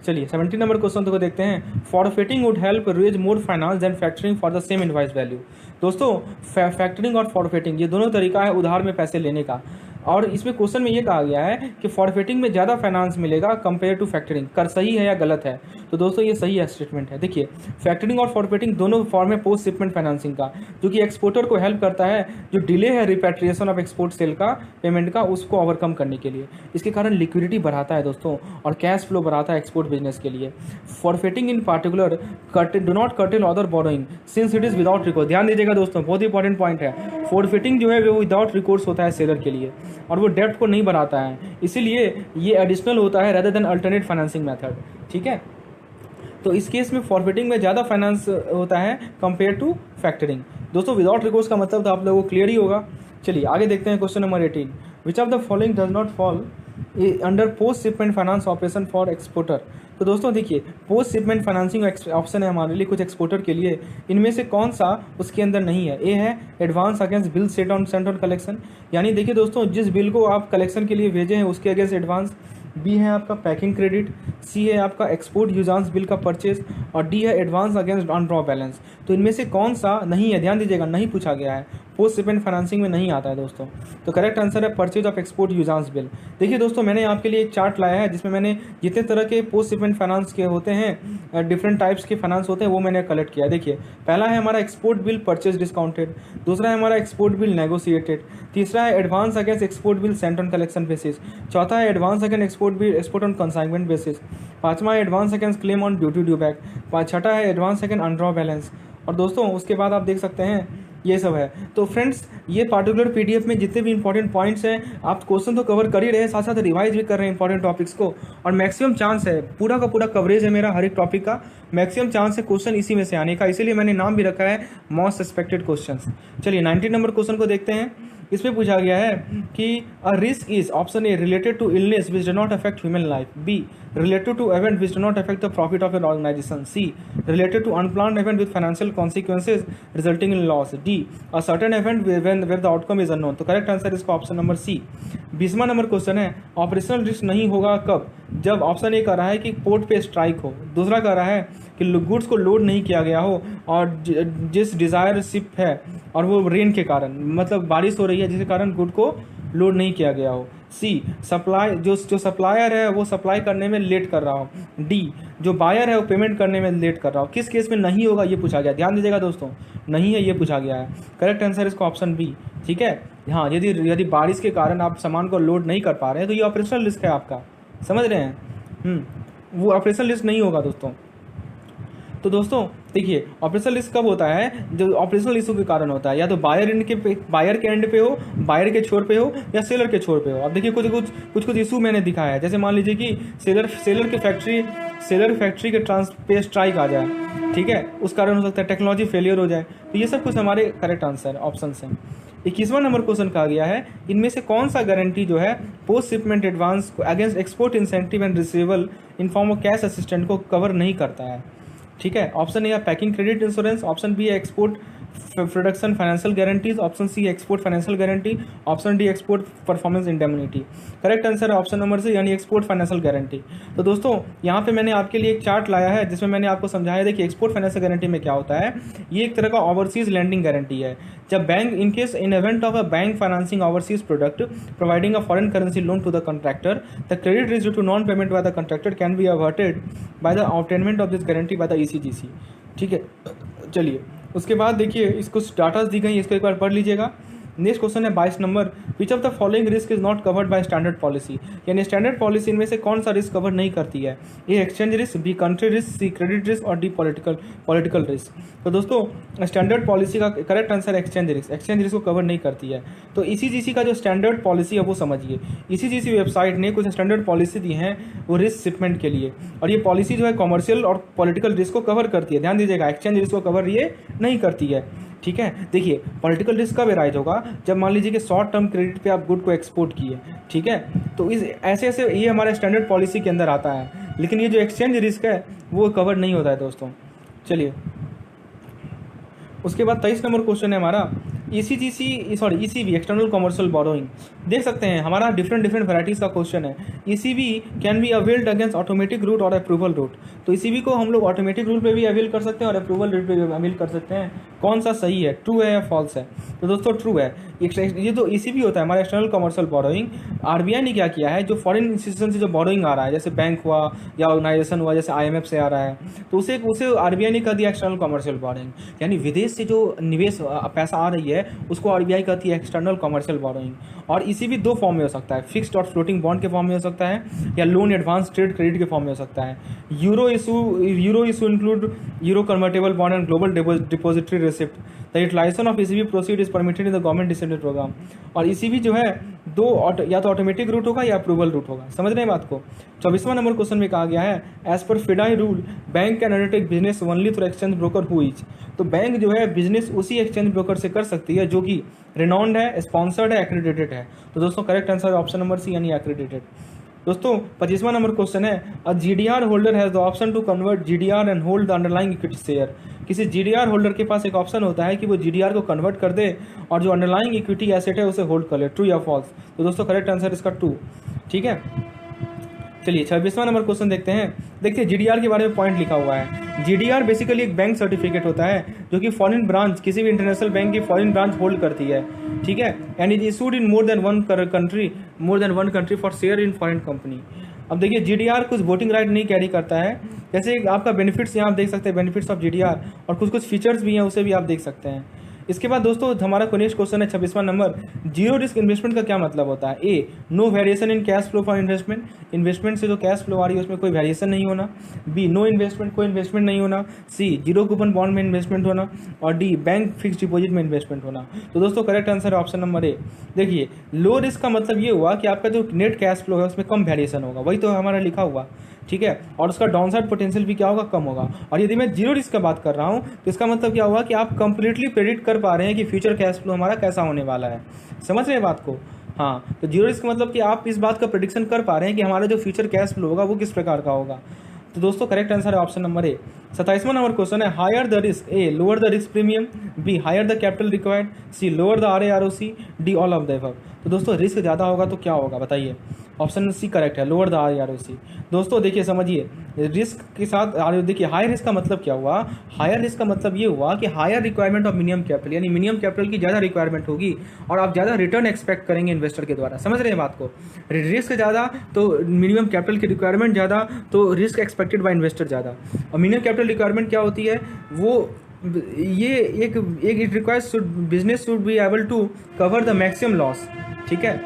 चलिए 17 नंबर क्वेश्चन को देखते हैं। Forfaiting would help raise more finance than factoring for the same invoice value. दोस्तों फैक्टरिंग और फॉरफिटिंग ये दोनों तरीका है उधार में पैसे लेने का, और इसमें क्वेश्चन में ये कहा गया है कि फॉरफिटिंग में ज़्यादा फाइनेंस मिलेगा कंपेयर टू फैक्टरिंग। कर सही है या गलत है? तो दोस्तों ये सही है स्टेटमेंट है। देखिए फैक्टरिंग और फॉरफिटिंग दोनों फॉर्म है पोस्ट शिपमेंट फाइनेंसिंग का, जो कि एक्सपोर्टर को हेल्प करता है जो डिले है रिपैट्रिएशन ऑफ एक्सपोर्ट सेल का पेमेंट का, उसको ओवरकम करने के लिए। इसके कारण लिक्विडिटी बढ़ाता है दोस्तों और कैश फ्लो बढ़ाता है एक्सपोर्ट बिजनेस के लिए। Forfaiting in particular do not curtail other borrowing since it is without recourse. ध्यान दीजिएगा दोस्तों, बहुत इंपॉर्टेंट पॉइंट है। फॉरफिटिंग जो है वो विदाउट रिकोर्स होता है सेलर के लिए, और वो डेब्ट को नहीं बढ़ाता है, इसीलिए ये एडिशनल होता है rather than alternate financing method. ठीक है, तो इस केस में फॉरफिटिंग में ज़्यादा फाइनेंस होता है कंपेयर टू फैक्टरिंग। दोस्तों विदाउट रिकोर्स का मतलब तो आप लोगों को क्लियर ही होगा। चलिए आगे देखते हैं question number 18। Which of the following does not fall under post shipment finance operation for exporter. तो दोस्तों देखिए पोस्ट शिपमेंट फाइनेंसिंग ऑप्शन है हमारे लिए कुछ एक्सपोर्टर के लिए, इनमें से कौन सा उसके अंदर नहीं है? ए है advance against bill set on collection, यानी देखिए दोस्तों जिस बिल को आप कलेक्शन के लिए भेजे हैं उसके अगेंस्ट एडवांस। बी है आपका पैकिंग क्रेडिट, सी है आपका एक्सपोर्ट यूजांस बिल का परचेज, और डी है advance against on draw balance. तो इनमें से कौन सा नहीं है? ध्यान दीजिएगा, नहीं पूछा गया है, पोस्ट शिपमेंट फाइनेंसिंग में नहीं आता है दोस्तों। तो करेक्ट आंसर है परचेज ऑफ एक्सपोर्ट यूजांस बिल। देखिए दोस्तों मैंने आपके लिए एक चार्ट लाया है जिसमें मैंने जितने तरह के पोस्ट शिपमेंट फाइनेंस के होते हैं, डिफरेंट टाइप्स के फाइनेंस होते हैं, वो मैंने कलेक्ट किया है। देखिए पहला है हमारा एक्सपोर्ट बिल परचेज डिस्काउंटेड, दूसरा है हमारा एक्सपोर्ट बिल नेगोशिएटेड, तीसरा है advance against export bill Saint on collection basis, चौथा है advance against export bill export on consignment basis, पांचवा है advance against claim on duty due back, छठा है एडवांस अगेंस्ट अनड्रॉ बैलेंस। और दोस्तों उसके बाद आप देख सकते हैं ये सब है। तो फ्रेंड्स ये पार्टिकुलर पीडीएफ में जितने भी इंपॉर्टेंट पॉइंट्स हैं आप क्वेश्चन तो कवर कर ही रहे हैं, साथ साथ रिवाइज भी कर रहे हैं इंपॉर्टेंट टॉपिक्स को, और मैक्सिमम चांस है पूरा का पूरा कवरेज है मेरा हर एक टॉपिक का, मैक्सिमम चांस है क्वेश्चन इसी में से आने का, इसीलिए मैंने नाम भी रखा है मोस्ट एक्सपेक्टेड क्वेश्चंस। चलिए 19 नंबर क्वेश्चन को देखते हैं। इसमें पूछा गया है कि a risk is option A related to illness which do not affect human life, B related to event which do not affect the profit of an organisation, C related to unplanned event with financial consequences resulting in loss, D a certain event where the outcome is unknown. तो correct answer इसका option number C. 20वां number question है operational risk नहीं होगा कब? जब option A कह रहा है कि पोर्ट पे स्ट्राइक हो, दूसरा कह रहा है कि गुड्स को लोड नहीं किया गया हो और जिस डिज़ायर शिप है और वो रेन के कारण, मतलब बारिश हो रही है जिसके कारण गुड को लोड नहीं किया गया हो, सी सप्लाई जो सप्लायर है वो सप्लाई करने में लेट कर रहा हो। डी जो बायर है वो पेमेंट करने में लेट कर रहा हो। किस केस में नहीं होगा ये पूछा गया, ध्यान दीजिएगा दोस्तों, नहीं है ये पूछा गया है। करेक्ट आंसर इसका ऑप्शन बी, ठीक है। हाँ, यदि बारिश के कारण आप सामान को लोड नहीं कर पा रहे हैं तो ये ऑपरेशनल रिस्क है आपका, समझ रहे हैं। वो ऑपरेशनल रिस्क नहीं होगा दोस्तों। तो दोस्तों देखिए, ऑपरेशनल रिस्क कब होता है, जो ऑपरेशनल इशू के कारण होता है, या तो बायर के एंड पे हो, बायर के छोर पे हो, या सेलर के छोर पे हो। अब देखिए कुछ इशू मैंने दिखाया है, जैसे मान लीजिए कि सेलर फैक्ट्री के पे स्ट्राइक आ जाए, ठीक है, उस कारण हो सकता है टेक्नोलॉजी फेलियर हो जाए। तो ये सब कुछ हमारे करेक्ट आंसर ऑप्शन हैं। 21वां नंबर क्वेश्चन कहा गया है, इनमें से कौन सा गारंटी जो है post shipment advance against export incentive and receivable in form of cash assistant को कवर नहीं करता है, ठीक है। ऑप्शन ए है packing credit insurance, option B है export production financial guarantees, option C export financial guarantee, option D export performance indemnity. Correct answer है option number C, यानी एक्सपोर्ट फाइनेंशियल गारंटी। तो दोस्तों यहाँ पे मैंने आपके लिए एक चार्ट लाया है जिसमें मैंने आपको समझाया देखिए एक्सपोर्ट फाइनेंशियल गारंटी में क्या होता है। ये एक तरह का ओवरसीज लैंडिंग गारंटी है। जब bank in event of a bank financing overseas product providing a foreign currency loan to the contractor, the credit risk due to non payment by the contractor can be averted by the obtainment of this guarantee by the ECGC, ठीक है। चलिए उसके बाद देखिए इसको datas दी गई, इसको एक बार पढ़ लीजिएगा। नेक्स्ट क्वेश्चन है 22 नंबर, which of the following risk is not covered by standard policy, यानी स्टैंडर्ड पॉलिसी इनमें से कौन सा रिस्क कवर नहीं करती है। A exchange risk, B country risk, C credit risk और डी पॉलिटिकल रिस्क। तो दोस्तों स्टैंडर्ड पॉलिसी का करेक्ट आंसर एक्सचेंज रिस्क को कवर नहीं करती है। तो ECGC का जो स्टैंडर्ड पॉलिसी है वो समझिए। ECGC वेबसाइट ने कुछ स्टैंडर्ड पॉलिसी दी हैं वो रिस्क शिपमेंट के लिए, और ये पॉलिसी जो है कॉमर्शियल और पॉलिटिकल रिस्क को कवर करती है। ध्यान दीजिएगा, एक्सचेंज रिस्क को कवर ये नहीं करती है, ठीक है। देखिए पॉलिटिकल रिस्क कब एराइज होगा, जब मान लीजिए कि शॉर्ट टर्म क्रेडिट पे आप गुड को एक्सपोर्ट किए, ठीक है। तो इस ऐसे ये हमारे स्टैंडर्ड पॉलिसी के अंदर आता है, लेकिन ये जो एक्सचेंज रिस्क है वो कवर नहीं होता है दोस्तों। चलिए उसके बाद 23 नंबर क्वेश्चन है हमारा ECB एक्सटर्नल कमर्शियल बोरोइंग। देख सकते हैं हमारा डिफरेंट वैराइटीज का क्वेश्चन है। ECB can be availed against automatic route और अप्रूवल रूट। तो ECB को हम लोग ऑटोमेटिक रूट पे भी अवेल कर सकते हैं और अप्रूवल रूट पे भी अवेल कर सकते हैं। कौन सा सही है, ट्रू है या फॉल्स है? तो दोस्तों ट्रू है। ये जो ECB होता है हमारा एक्सटर्नल कमर्शियल बोरोइंग, RBI ने क्या किया है, जो फॉरेन इंस्टीट्यूशन से जो बोरोइंग आ रहा है, जैसे बैंक हुआ या ऑर्गेनाइजेशन हुआ, जैसे IMF से आ रहा है, तो उसे RBI ने कर दिया एक्सटर्नल कमर्शियल बोरोइंग। यानी विदेश से जो निवेश पैसा आ रही है उसको RBI कहती है एक्सटर्नल कमर्शियल बोरोइंग। और ECB दो फॉर्म में हो सकता है, फिक्स्ड और फ्लोटिंग बॉन्ड के फॉर्म में हो सकता है, या लोन एडवांस ट्रेड क्रेडिट के फॉर्म में हो सकता है। Euro issue include euro convertible bond and global depository receipt. The utilization of ECB proceed is permitted in the government decentred programme. और ECB जो है या तो ऑटोमेटिक रूट होगा या अप्रूवल रूट होगा। समझ रहे हैं बात को। 24वां नंबर क्वेश्चन में कहा गया है, as per FIDAI rule bank can undertake business only through exchange broker who is. तो बैंक जो है बिजनेस उसी एक्सचेंज ब्रोकर से कर सकती है जो कि रिनाउंड है, स्पॉन्सर्ड है, एक्रेडिटेड है। तो दोस्तों correct answer option number C, यानी एक्रेडिटेड। दोस्तों 25वां नंबर क्वेश्चन है, a GDR holder has the option to convert GDR and hold the underlying equity share. किसी GDR होल्डर के पास एक ऑप्शन होता है कि वो GDR को कन्वर्ट कर दे और जो अंडरलाइंग इक्विटी एसेट है उसे होल्ड कर ले। ट्रू या फॉल्स? तो दोस्तों करेक्ट आंसर इसका ट्रू, ठीक है। चलिए 26वां नंबर क्वेश्चन देखते हैं। देखिए GDR के बारे में पॉइंट लिखा हुआ है। GDR बेसिकली एक बैंक सर्टिफिकेट होता है जो कि फॉरेन ब्रांच, किसी भी इंटरनेशनल बैंक की फॉरेन ब्रांच होल्ड करती है, ठीक है। And is issued in more than one country for share in foreign company. अब देखिए GDR कुछ वोटिंग राइट नहीं कैरी करता है, जैसे आपका बेनिफिट्स यहाँ आप देख सकते हैं, बेनिफिट्स ऑफ GDR, और कुछ फीचर्स भी हैं उसे भी आप देख सकते हैं। इसके बाद दोस्तों हमारा नेक्स्ट क्वेश्चन है 26वां नंबर, जीरो रिस्क इन्वेस्टमेंट का क्या मतलब होता है? A, no variation in cash flow for investment से जो कैश फ्लो आ रही है उसमें कोई वेरिएशन नहीं होना। बी, नो इन्वेस्टमेंट, कोई इन्वेस्टमेंट नहीं होना। सी, जीरो कूपन बॉन्ड में इन्वेस्टमेंट होना। और डी, बैंक फिक्स डिपॉजिट में इन्वेस्टमेंट होना। तो दोस्तों करेक्ट आंसर है ऑप्शन नंबर ए। देखिए लो रिस्क का मतलब ये हुआ कि आपका जो नेट कैश फ्लो है उसमें कम वेरिएशन होगा, वही तो हमारा लिखा हुआ, ठीक है। और उसका डाउनसाइड पोटेंशियल भी क्या होगा, कम होगा। और यदि मैं जीरो रिस्क की बात कर रहा हूँ तो इसका मतलब क्या हुआ कि आप कंप्लीटली प्रेडिक्ट कर पा रहे हैं कि फ्यूचर कैश फ्लो हमारा कैसा होने वाला है। समझ रहे हैं बात को? हाँ, तो जीरो रिस्क मतलब कि आप इस बात का प्रेडिक्शन कर पा रहे हैं कि हमारा जो फ्यूचर कैश फ्लो होगा वो किस प्रकार का होगा। तो दोस्तों करेक्ट आंसर है ऑप्शन नंबर ए। 27वां नंबर क्वेश्चन है, higher the risk, A lower the risk premium, B higher the capital required, C lower the RA ROC, D all of the above. तो दोस्तों रिस्क ज़्यादा होगा तो क्या होगा बताइए? ऑप्शन सी करेक्ट है, लोअर द आरओसी। दोस्तों देखिए समझिए, रिस्क के साथ देखिए हाई रिस्क का मतलब क्या हुआ, हायर रिस्क का मतलब ये हुआ कि higher requirement of minimum capital, यानी मिनिमम कैपिटल की ज़्यादा रिक्वायरमेंट होगी और आप ज़्यादा रिटर्न एक्सपेक्ट करेंगे इन्वेस्टर के द्वारा। समझ रहे हैं बात को, रिस्क ज़्यादा तो मिनिमम कैपिटल की रिक्वायरमेंट ज़्यादा तो रिस्क एक्सपेक्टेड बाय इन्वेस्टर ज़्यादा। और मिनिमम कैपिटल रिक्वायरमेंट क्या होती है, वो ये एक it requires business should be able to cover the maximum loss. ठीक है,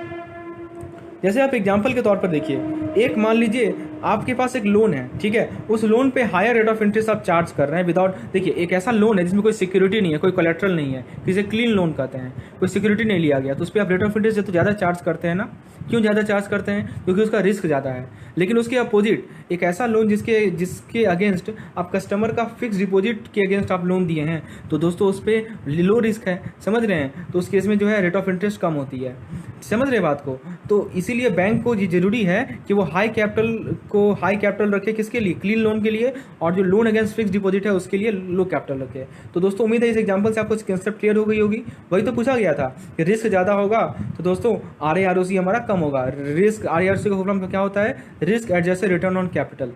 जैसे आप एग्जांपल के तौर पर देखिए, एक मान लीजिए आपके पास एक लोन है, ठीक है, उस लोन पे हायर रेट ऑफ इंटरेस्ट आप चार्ज कर रहे हैं विदाउट, देखिए एक ऐसा लोन है जिसमें कोई सिक्योरिटी नहीं है, कोई कोलेट्रल नहीं है, जिसे क्लीन लोन कहते हैं, कोई सिक्योरिटी नहीं लिया गया, तो उस पर आप रेट ऑफ इंटरेस्ट तो ज़्यादा चार्ज करते हैं ना। क्यों ज़्यादा चार्ज करते हैं, क्योंकि उसका रिस्क ज़्यादा है। लेकिन उसके अपोजिट एक ऐसा लोन जिसके अगेंस्ट आप कस्टमर का फिक्स डिपॉजिट के अगेंस्ट आप लोन दिए हैं, तो दोस्तों उस पर लो रिस्क है, समझ रहे हैं, तो उस केस में जो है रेट ऑफ इंटरेस्ट कम होती है। समझ रहे बात को, तो इसीलिए बैंक को ये जरूरी है कि वो हाई कैपिटल रखे, किसके लिए, क्लीन लोन के लिए, और जो लोन अगेंस्ट फिक्स डिपॉजिट है उसके लिए लो कैपिटल रखे। तो दोस्तों उम्मीद है इस एग्जांपल से आपको कंसेप्ट क्लियर हो गई होगी। वही तो पूछा गया था कि रिस्क ज़्यादा होगा तो दोस्तों RAROC हमारा कम होगा। रिस्क RAROC का फॉर्मूला क्या होता है, risk adjusted return on capital.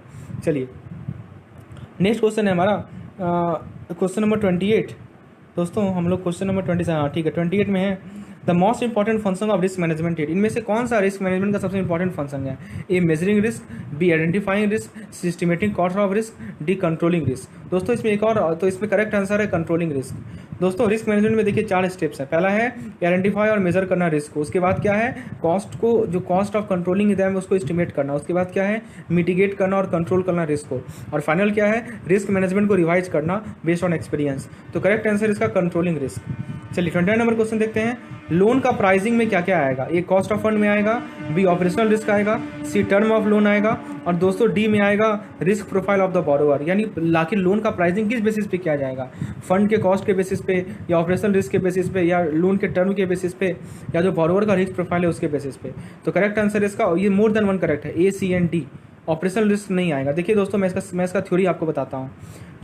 चलिए नेक्स्ट क्वेश्चन है हमारा क्वेश्चन नंबर 28। दोस्तों हम लोग क्वेश्चन नंबर 27, हाँ ठीक है, 28 में है, the most important function of risk management it, इनमें से कौन सा रिस्क मैनेजमेंट का सबसे इंपॉर्टेंट फंक्शन है, A measuring risk, B identifying risk, systematic cost of risk, D controlling risk. दोस्तों इसमें एक और, तो इसमें करेक्ट आंसर है कंट्रोलिंग रिस्क। दोस्तों रिस्क मैनेजमेंट में देखिए 4 स्टेप्स हैं। पहला है आइडेंटिफाई और मेजर करना रिस्क को, उसके बाद क्या है कॉस्ट को, जो कॉस्ट ऑफ कंट्रोलिंग है उसको एस्टिमेट करना, उसके बाद क्या है मिटिगेट करना और कंट्रोल करना रिस्क को, और फाइनल क्या है रिस्क मैनेजमेंट को रिवाइज करना बेस्ड ऑन एक्सपीरियंस। तो करेक्ट आंसर इसका कंट्रोलिंग रिस्क। चलिए 29 नंबर क्वेश्चन देखते हैं, लोन का प्राइसिंग में क्या क्या आएगा, ए कॉस्ट ऑफ फंड में आएगा, बी ऑपरेशनल रिस्क आएगा, सी टर्म ऑफ लोन आएगा, और दोस्तों डी में आएगा risk profile of the borrower. यानी आखिर लोन का प्राइसिंग किस बेसिस पे किया जाएगा, फंड के कॉस्ट के बेसिस पे, या ऑपरेशनल रिस्क के बेसिस पे, या लोन के टर्म के बेसिस पे, या जो बोरोवर का रिस्क प्रोफाइल है उसके बेसिस पे। तो करेक्ट आंसर इसका, ये मोर देन वन करेक्ट है, A C and D. Operational risk नहीं आएगा। देखिए दोस्तों मैं इसका थ्योरी आपको बताता हूँ।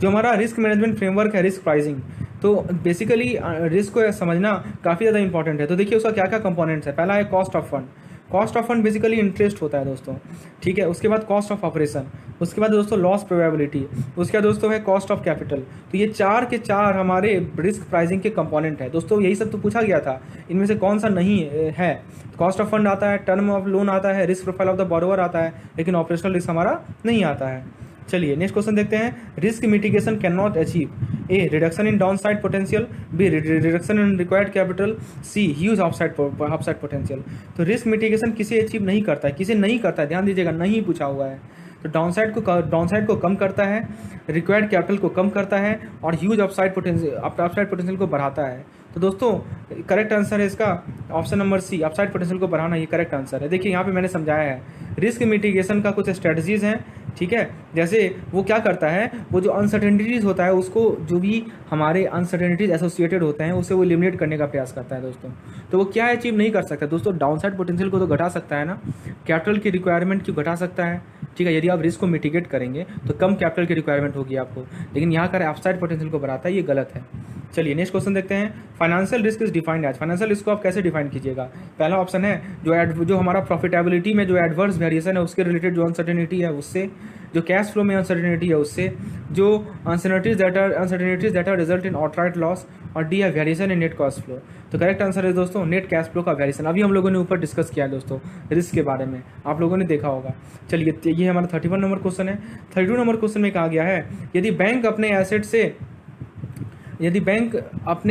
जो हमारा रिस्क मैनेजमेंट फ्रेमवर्क है रिस्क प्राइसिंग, तो बेसिकली रिस्क को समझना काफ़ी ज़्यादा इंपॉर्टेंट है। तो देखिए उसका क्या क्या कंपोनेंट्स है। पहला है cost of fund, cost of fund basically interest होता है दोस्तों, ठीक है। उसके बाद कॉस्ट ऑफ ऑपरेशन, उसके बाद दोस्तों लॉस प्रोबेबिलिटी, उसके बाद दोस्तों है कॉस्ट ऑफ कैपिटल। तो ये 4 के 4 हमारे रिस्क प्राइसिंग के कंपोनेंट है दोस्तों। यही सब तो पूछा गया था, इनमें से कौन सा नहीं है। कॉस्ट ऑफ फंड आता है, टर्म ऑफ लोन आता है, risk profile of the borrower आता है, लेकिन ऑपरेशनल रिस्क हमारा नहीं आता है। चलिए नेक्स्ट क्वेश्चन देखते हैं, risk mitigation can not achieve, A reduction in down side potential, be reduction in required capital, C huge upside potential. तो रिस्क मिटिगेशन किसे अचीव नहीं करता है, किसे नहीं करता है, ध्यान दीजिएगा, नहीं पूछा हुआ है। तो डाउनसाइड को कम करता है, रिक्वायर्ड कैपिटल को कम करता है, और ह्यूज अपसाइड पोटेंशियल को बढ़ाता है। तो दोस्तों करेक्ट आंसर है इसका option number C, upside potential को बढ़ाना, ये करेक्ट आंसर है। देखिए यहाँ पे मैंने समझाया है रिस्क मिटिगेशन का कुछ स्ट्रेटजीज हैं, ठीक है। जैसे वो क्या करता है, वो जो अनसर्टेनिटीज़ होता है उसको, जो भी हमारे अनसर्टेनिटीज एसोसिएटेड होते हैं उसे वो एलिमिनेट करने का प्रयास करता है दोस्तों। तो वो क्या अचीव नहीं कर सकता दोस्तों, डाउनसाइड पोटेंशियल को तो घटा सकता है ना, कैपिटल की रिक्वायरमेंट क्यों घटा सकता है, ठीक है। यदि आप रिस्क को मिटिगेट करेंगे तो कम कैपिटल की रिक्वायरमेंट होगी आपको, लेकिन यहाँ का अपसाइड पोटेंशियल को बढ़ाता है, ये गलत है। चलिए नेक्स्ट क्वेश्चन देखते हैं, financial risk is defined as, financial risk को आप कैसे डिफाइन कीजिएगा। पहला ऑप्शन है जो हमारा प्रॉफिटेबिलिटी में जो एडवर्स वेरिएशन है उसके रिलेटेड जो अनसर्टेनिटी है उससे, जो कैश फ्लो में अनसर्टेनिटी है उससे, जो uncertainties that are result in outright loss, और डी है variation in net cost flow. तो करेक्ट आंसर है दोस्तों नेट कैश फ्लो का वेरिएशन। अभी हम लोगों ने ऊपर डिस्कस किया है दोस्तों रिस्क के बारे में, आप लोगों ने देखा होगा। चलिए ये हमारा 31 नंबर क्वेश्चन है। 32 नंबर क्वेश्चन में कहा गया है, यदि बैंक अपने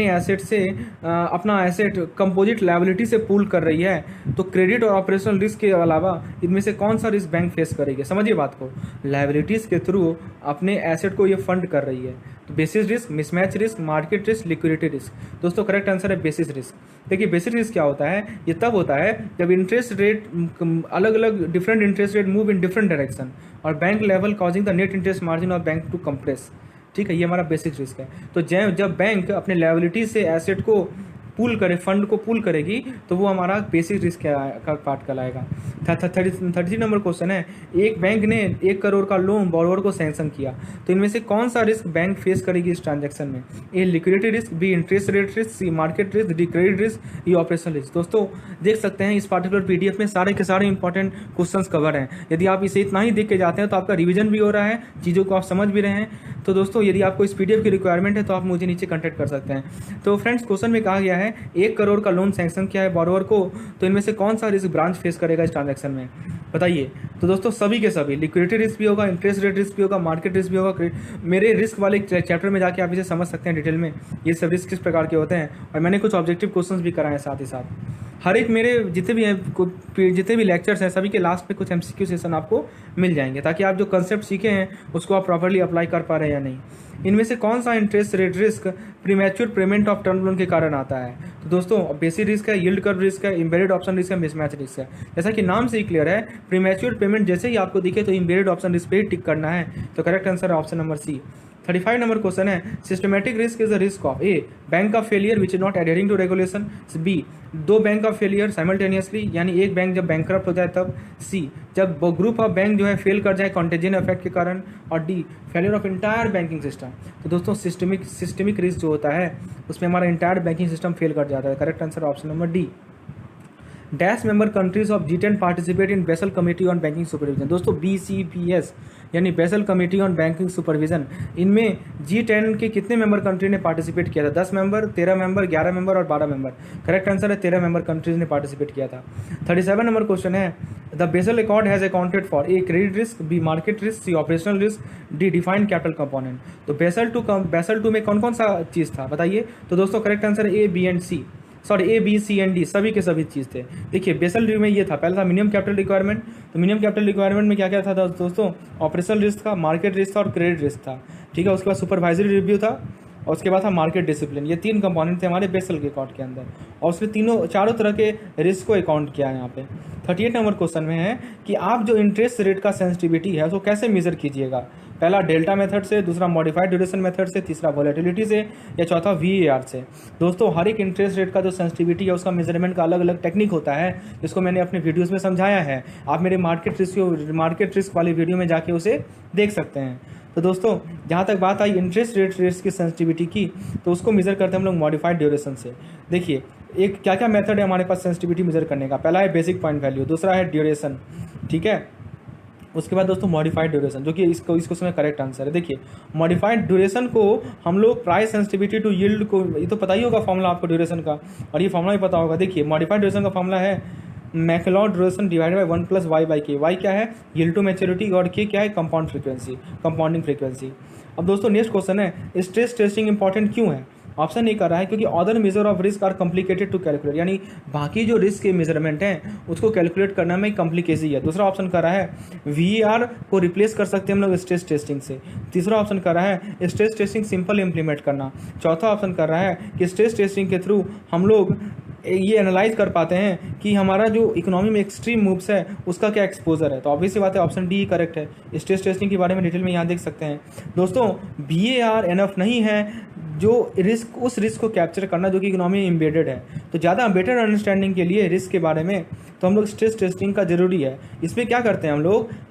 एसेट से अपना एसेट कंपोजिट लायबिलिटी से पूल कर रही है, तो क्रेडिट और ऑपरेशनल रिस्क के अलावा इनमें से कौन सा रिस्क बैंक फेस करेगी। समझिए बात को, लायबिलिटीज़ के थ्रू अपने एसेट को ये फंड कर रही है। तो basis risk, mismatch risk, market risk, liquidity risk. दोस्तों करेक्ट आंसर है बेसिस रिस्क। देखिए बेसिस रिस्क क्या होता है, ये तब होता है जब इंटरेस्ट रेट अलग अलग different interest rate move in different direction और bank level causing the net interest margin of bank to compress, ठीक है। ये हमारा बेसिक रिस्क है। तो जब बैंक अपने लायबिलिटी से एसेट को पूल करे, फंड को पूल करेगी, तो वो हमारा बेसिक रिस्क का पार्ट कहलाएगा। 33 नंबर क्वेश्चन है, एक बैंक ने 1 करोड़ का लोन बॉरोवर को सैंक्शन किया, तो इनमें से कौन सा रिस्क बैंक फेस करेगी इस ट्रांजैक्शन में? A liquidity risk, B interest rate risk, C market risk, D credit risk, E operational risk. दोस्तों देख सकते हैं इस पार्टिकुलर पीडीएफ में सारे के सारे इंपॉर्टेंट क्वेश्चंस कवर हैं। यदि आप इसे इतना ही देख के जाते हैं तो आपका रिवीजन भी हो रहा है, चीज़ों को आप समझ भी रहे हैं। तो दोस्तों यदि आपको इस पीडीएफ की रिक्वायरमेंट है तो आप मुझे नीचे कॉन्टैक्ट कर सकते हैं। तो फ्रेंड्स क्वेश्चन में कहा गया है 1 करोड़ का लोन सैंक्शन किया है बॉरोवर को, तो इनमें से कौन सा रिस्क ब्रांच फेस करेगा इस ट्रांजैक्शन में, बताइए। तो दोस्तों सभी के सभी, लिक्विडिटी रिस्क भी होगा, इंटरेस्ट रेट रिस्क भी होगा, मार्केट रिस्क भी होगा। मेरे रिस्क वाले चैप्टर में जाके आप इसे समझ सकते हैं डिटेल में, ये सब रिस्क किस प्रकार के होते हैं। और मैंने कुछ ऑब्जेक्टिव क्वेश्चंस भी कराए हैं साथ ही साथ। हर एक मेरे जितने भी लेक्चर्स हैं सभी के लास्ट में कुछ एमसीक्यू सेशन आपको मिल जाएंगे, ताकि आप जो कंसेप्ट सीखे हैं उसको आप प्रॉपर्ली अप्लाई कर पा रहे हैं या नहीं। इनमें से कौन सा interest rate risk premature payment of term loan के कारण आता है? तो दोस्तों बेसिक रिस्क है, यील्ड कर्व रिस्क है, एम्बेडेड ऑप्शन रिस्क है, मिसमैच रिस्क है। जैसा कि नाम से ही क्लियर है, प्रीमैच्योर पेमेंट जैसे ही आपको दिखे तो एम्बेडेड ऑप्शन रिस्क पे ही टिक करना है। तो करेक्ट आंसर है option number C. 35 number question है, systematic risk is the risk of a bank of failure which is not adhering to regulation, B 2 bank of failure simultaneously, यानी एक bank जब bankrupt हो जाए तब, सी जब ग्रुप ऑफ बैंक जो है फेल कर जाए कॉन्टेजियन इफेक्ट के कारण, और D failure of entire banking system. तो दोस्तों सिस्टमिक रिस्क जो होता है उसमें हमारा इंटायर बैंकिंग सिस्टम फेल कर जाता है। Correct answer option number D. Dash member countries of G10 participate in basal committee on banking supervision. दोस्तों BCBS यानी basal committee on banking supervision, इनमें G10 के कितने मेंबर कंट्री ने पार्टिसिपेट किया था? 10 मेंबर, 13 मेंबर, 11 मेंबर और 12 मेंबर। करेक्ट आंसर है 13 मेंबर कंट्रीज ने पार्टिसिपेट किया था। 37 नंबर क्वेश्चन है, the Basel accord has accounted for A credit risk, B market risk, C operational risk, D defined capital component. तो Basel two में कौन कौन सा चीज़ था बताइए? तो दोस्तों करेक्ट आंसर है A B C and D, सभी के सभी चीज़ थे। देखिए बेसल रिव्यू में ये था, पहला था मिनिमम कैपिटल रिक्वायरमेंट। तो मिनिमम कैपिटल रिक्वायरमेंट में क्या क्या था दोस्तों? ऑपरेशनल रिस्क था, मार्केट रिस्क था और क्रेडिट रिस्क था। ठीक है, उसके बाद सुपरवाइजरी रिव्यू था और उसके बाद था मार्केट डिसिप्लिन। ये 3 कंपोनेंट थे हमारे बेसल के अकाउंट के अंदर, और उसने चारों तरह के रिस्क को अकाउंट किया है यहाँ पे। 38 नंबर क्वेश्चन में है कि आप जो इंटरेस्ट रेट का सेंसिटिविटी है उसको कैसे मेजर कीजिएगा? पहला डेल्टा मेथड से, दूसरा मॉडिफाइड ड्यूरेशन मेथड से, तीसरा वॉलेटिलिटी से, या चौथा VAR से। दोस्तों हर एक इंटरेस्ट रेट का जो सेंसिटिविटी है उसका मेजरमेंट का अलग अलग टेक्निक होता है, जिसको मैंने अपने वीडियोस में समझाया है। आप मेरे मार्केट रिस्क वाली वीडियो में जाके उसे देख सकते हैं। तो दोस्तों जहाँ तक बात आई इंटरेस्ट रेट्स की सेंसिटिविटी की, तो उसको मेजर करते हैं हम लोग मॉडिफाइड ड्यूरेशन से। देखिए एक क्या क्या मेथड है हमारे पास सेंसिटिविटी मेजर करने का? पहला है बेसिक पॉइंट वैल्यू, दूसरा है ड्यूरेशन, ठीक है। उसके बाद दोस्तों मॉडिफाइड ड्यूरेशन, जो कि इस क्वेश्चन का करेक्ट आंसर है। देखिए मॉडिफाइड ड्यूरेशन को हम लोग प्राइस सेंसिटिविटी टू यील्ड को, ये तो पता ही होगा फॉर्मूला आपको ड्यूरेशन का, और ये फॉर्मूला भी पता होगा। देखिए मॉडिफाइड ड्यूरेशन का फॉर्मूला है Macaulay duration divided by 1 + y/k। Y क्या है? यील्ड टू मैच्योरिटी, और के क्या है? Compounding frequency. अब दोस्तों नेक्स्ट क्वेश्चन है, स्ट्रेस टेस्टिंग इंपॉर्टेंट क्यों है? ऑप्शन ए कर रहा है क्योंकि other measure of risk are complicated to calculate, यानी बाकी जो रिस्क के मेजरमेंट हैं उसको कैलकुलेट करने में कॉम्प्लिकेसी है। दूसरा ऑप्शन कर रहा है VAR को रिप्लेस कर सकते हैं हम लोग स्ट्रेस टेस्टिंग से। तीसरा ऑप्शन कर रहा है स्ट्रेस टेस्टिंग सिंपल इंप्लीमेंट करना। चौथा ऑप्शन कर रहा है कि स्ट्रेस टेस्टिंग के थ्रू हम लोग ये एनालाइज कर पाते हैं कि हमारा जो इकोनॉमी में एक्सट्रीम मूव्स है उसका क्या एक्सपोजर है। तो ऑब्वियसली बात है ऑप्शन डी करेक्ट है। स्ट्रेस टेस्टिंग के बारे में डिटेल में यहाँ देख सकते हैं। दोस्तों VAR एनफ नहीं है जो रिस्क, उस रिस्क को कैप्चर करना जो कि इकोनॉमी में एम्बेडेड है। तो ज़्यादा बेटर अंडरस्टैंडिंग के लिए रिस्क के बारे में तो हम लोग स्ट्रेस टेस्टिंग का जरूरी है। इसमें क्या करते हैं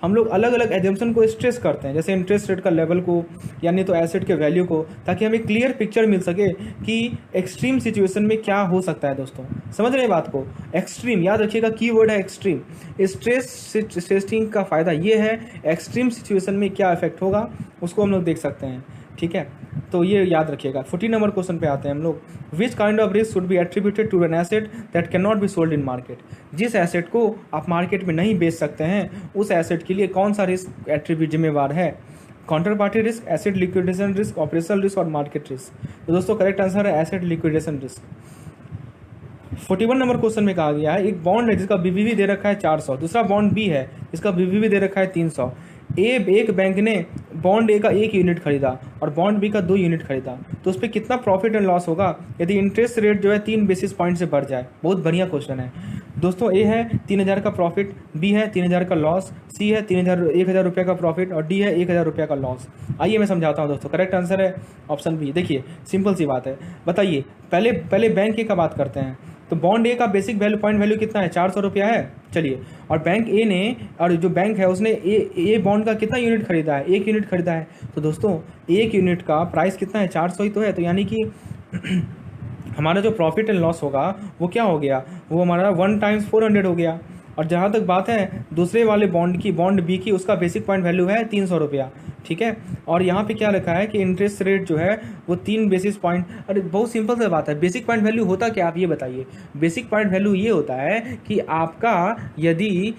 हम लोग अलग अलग एजम्पशन को स्ट्रेस करते हैं, जैसे इंटरेस्ट रेट का लेवल को, यानी तो एसेट के वैल्यू को, ताकि हमें क्लियर पिक्चर मिल सके कि एक्सट्रीम सिचुएशन में क्या हो सकता है। दोस्तों समझ रहे बात को? एक्सट्रीम याद रखिएगा, कीवर्ड है एक्सट्रीम। स्ट्रेस टेस्टिंग का फ़ायदा ये है एक्सट्रीम सिचुएशन में क्या इफेक्ट होगा उसको हम लोग देख सकते हैं, ठीक है। तो ये याद रखिएगा। 14 नंबर क्वेश्चन पे आते हैं हम लोग। Which kind of risk should be attributed to an asset that can not be sold in market? जिस एसेट को आप मार्केट में नहीं बेच सकते हैं उस एसेट के लिए कौन सा रिस्क एट्रीब्यूट जिम्मेवार है? Counter party risk, asset liquidation risk, operational risk और मार्केट रिस्क। तो दोस्तों करेक्ट आंसर है asset liquidation risk. 41 number question में कहा गया है एक बॉन्ड है जिसका BBB दे रखा है 400, दूसरा बॉन्ड B है जिसका BBB दे रखा है 300। एक बैंक ने बॉन्ड A का 1 यूनिट खरीदा और बॉन्ड B का 2 यूनिट खरीदा, तो उस पर कितना प्रॉफिट एंड लॉस होगा यदि इंटरेस्ट रेट जो है 3 बेसिस पॉइंट से बढ़ जाए? बहुत बढ़िया क्वेश्चन है। दोस्तों ए है 3000 का प्रॉफिट, बी है 3000 का लॉस, सी है 1000 रुपये का प्रॉफिट और डी है 1000 रुपये का लॉस। आइए मैं समझाता हूँ दोस्तों। करेक्ट आंसर है ऑप्शन बी। देखिए सिंपल सी बात है। बताइए पहले पहले बैंक ए का बात करते हैं। तो बॉन्ड ए का बेसिक वैल्यू पॉइंट वैल्यू कितना है, 400 रुपया है। चलिए, और बैंक ए ने, और जो बैंक है उसने ए बॉन्ड का कितना यूनिट खरीदा है, 1 यूनिट खरीदा है। तो दोस्तों 1 यूनिट का प्राइस कितना है, 400 ही तो है। तो यानी कि हमारा जो प्रॉफिट एंड लॉस होगा वो क्या हो गया, वो हमारा 1 टाइम्स 400 हो गया। और जहाँ तक बात है दूसरे वाले बॉन्ड की, बॉन्ड बी की, उसका बेसिक पॉइंट वैल्यू है 300 रुपया, ठीक है। और यहाँ पे क्या लिखा है कि इंटरेस्ट रेट जो है वो 3 बेसिस पॉइंट। अरे बहुत सिंपल सा बात है। बेसिक पॉइंट वैल्यू होता क्या, आप ये बताइए। बेसिक पॉइंट वैल्यू ये होता है कि आपका यदि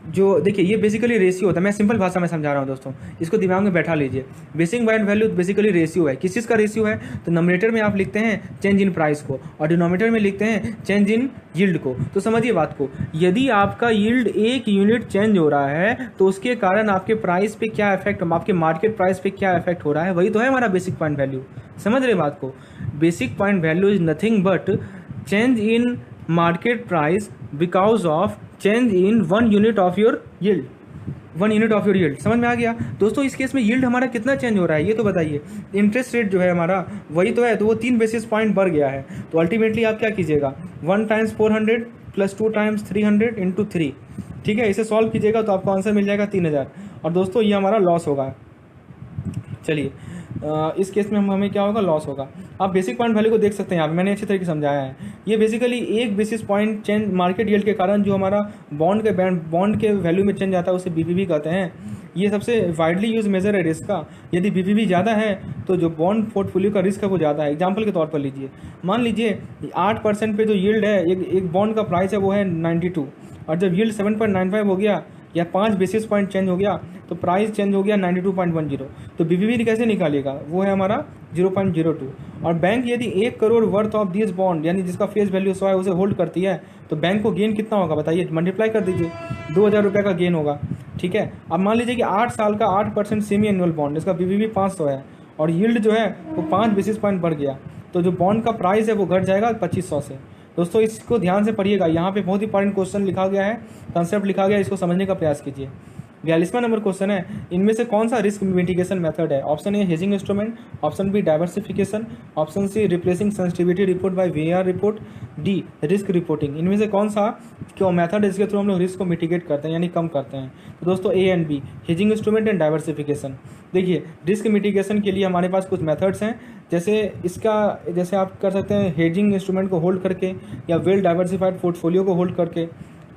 जो, देखिए ये बेसिकली रेशियो होता है। मैं सिंपल भाषा में समझा रहा हूँ दोस्तों, इसको दिमाग में बैठा लीजिए। Basic point value basically ratio है। किस चीज़ का रेशियो है, तो नंबरेटर में आप लिखते हैं चेंज इन प्राइस को और डिनोमिनेटर में लिखते हैं चेंज इन यील्ड को। तो समझिए बात को, यदि आपका यील्ड 1 यूनिट चेंज हो रहा है तो उसके कारण आपके प्राइस पे क्या इफेक्ट, आपके मार्केट प्राइस पे क्या इफेक्ट हो रहा है, वही तो है हमारा बेसिक पॉइंट वैल्यू। समझ रहे बात को। Basic point value is nothing but change in market price because of change in 1 unit of your yield, 1 unit of your yield. समझ में आ गया दोस्तों। इस केस में यील्ड हमारा कितना चेंज हो रहा है ये तो बताइए। इंटरेस्ट रेट जो है हमारा वही तो है, तो वो 3 बेसिस पॉइंट बढ़ गया है। तो अल्टीमेटली आप क्या कीजिएगा, 1 टाइम्स 400 प्लस 2 टाइम्स 300 इंटू 3, ठीक है। इसे सॉल्व कीजिएगा तो आपको आंसर मिल जाएगा 3000। और दोस्तों ये हमारा लॉस होगा। चलिए इस केस में हमें क्या होगा, लॉस होगा। आप बेसिक पॉइंट वैल्यू को देख सकते हैं, यहाँ पे मैंने अच्छी तरीके से समझाया है। ये basically 1 basis point change market yield के कारण जो हमारा बॉन्ड के वैल्यू में चेंज आता है उसे बीपीवी कहते हैं। ये सबसे वाइडली यूज मेजर है रिस्क का। यदि बीपीवी ज़्यादा है तो जो बॉन्ड पोर्टफोलियो का रिस्क है वो ज़्यादा है। एग्जाम्पल के तौर पर लीजिए, मान लीजिए 8% पे जो यील्ड है, एक बॉन्ड का प्राइस है वो है 92, और जब यील्ड 7.95 हो गया या 5 बेसिस पॉइंट चेंज हो गया तो प्राइस चेंज हो गया 92.10। तो बीपीवी कैसे निकालेगा, वो है हमारा 0.02। और बैंक यदि 1 crore worth of this bond, यानी जिसका फेस वैल्यू 100 है, उसे होल्ड करती है तो बैंक को गेन कितना होगा बताइए, मल्टीप्लाई कर दीजिए, 2000 रुपये का गेन होगा, ठीक है। अब मान लीजिए कि 8 साल का 8% सेमी एनुअल बॉन्ड, इसका बीपीवी 500 है और यील्ड जो है वो 5 बेसिस पॉइंट बढ़ गया, तो जो बॉन्ड का प्राइस है वो घट जाएगा 2500 से। दोस्तों इसको ध्यान से पढ़िएगा, यहाँ पे बहुत इंपॉर्टेंट क्वेश्चन लिखा गया है, कंसेप्ट लिखा गया है, इसको समझने का प्रयास कीजिए। 42वां नंबर क्वेश्चन है, इनमें से कौन सा रिस्क मिटिगेशन मेथड है। Option A hedging instrument, option B diversification, option C replacing sensitivity report by VR report, D risk reporting. इनमें से कौन सा क्यों मेथड है इसके थ्रू हम लोग रिस्क को मिटिगेट करते हैं यानी कम करते हैं। तो दोस्तों A and B, hedging instrument and diversification. देखिए रिस्क मिटिगेशन के लिए हमारे पास कुछ मेथड्स हैं, जैसे आप कर सकते हैं हेजिंग इंस्ट्रूमेंट को होल्ड करके या वेल डाइवर्सिफाइड पोर्टफोलियो को होल्ड करके,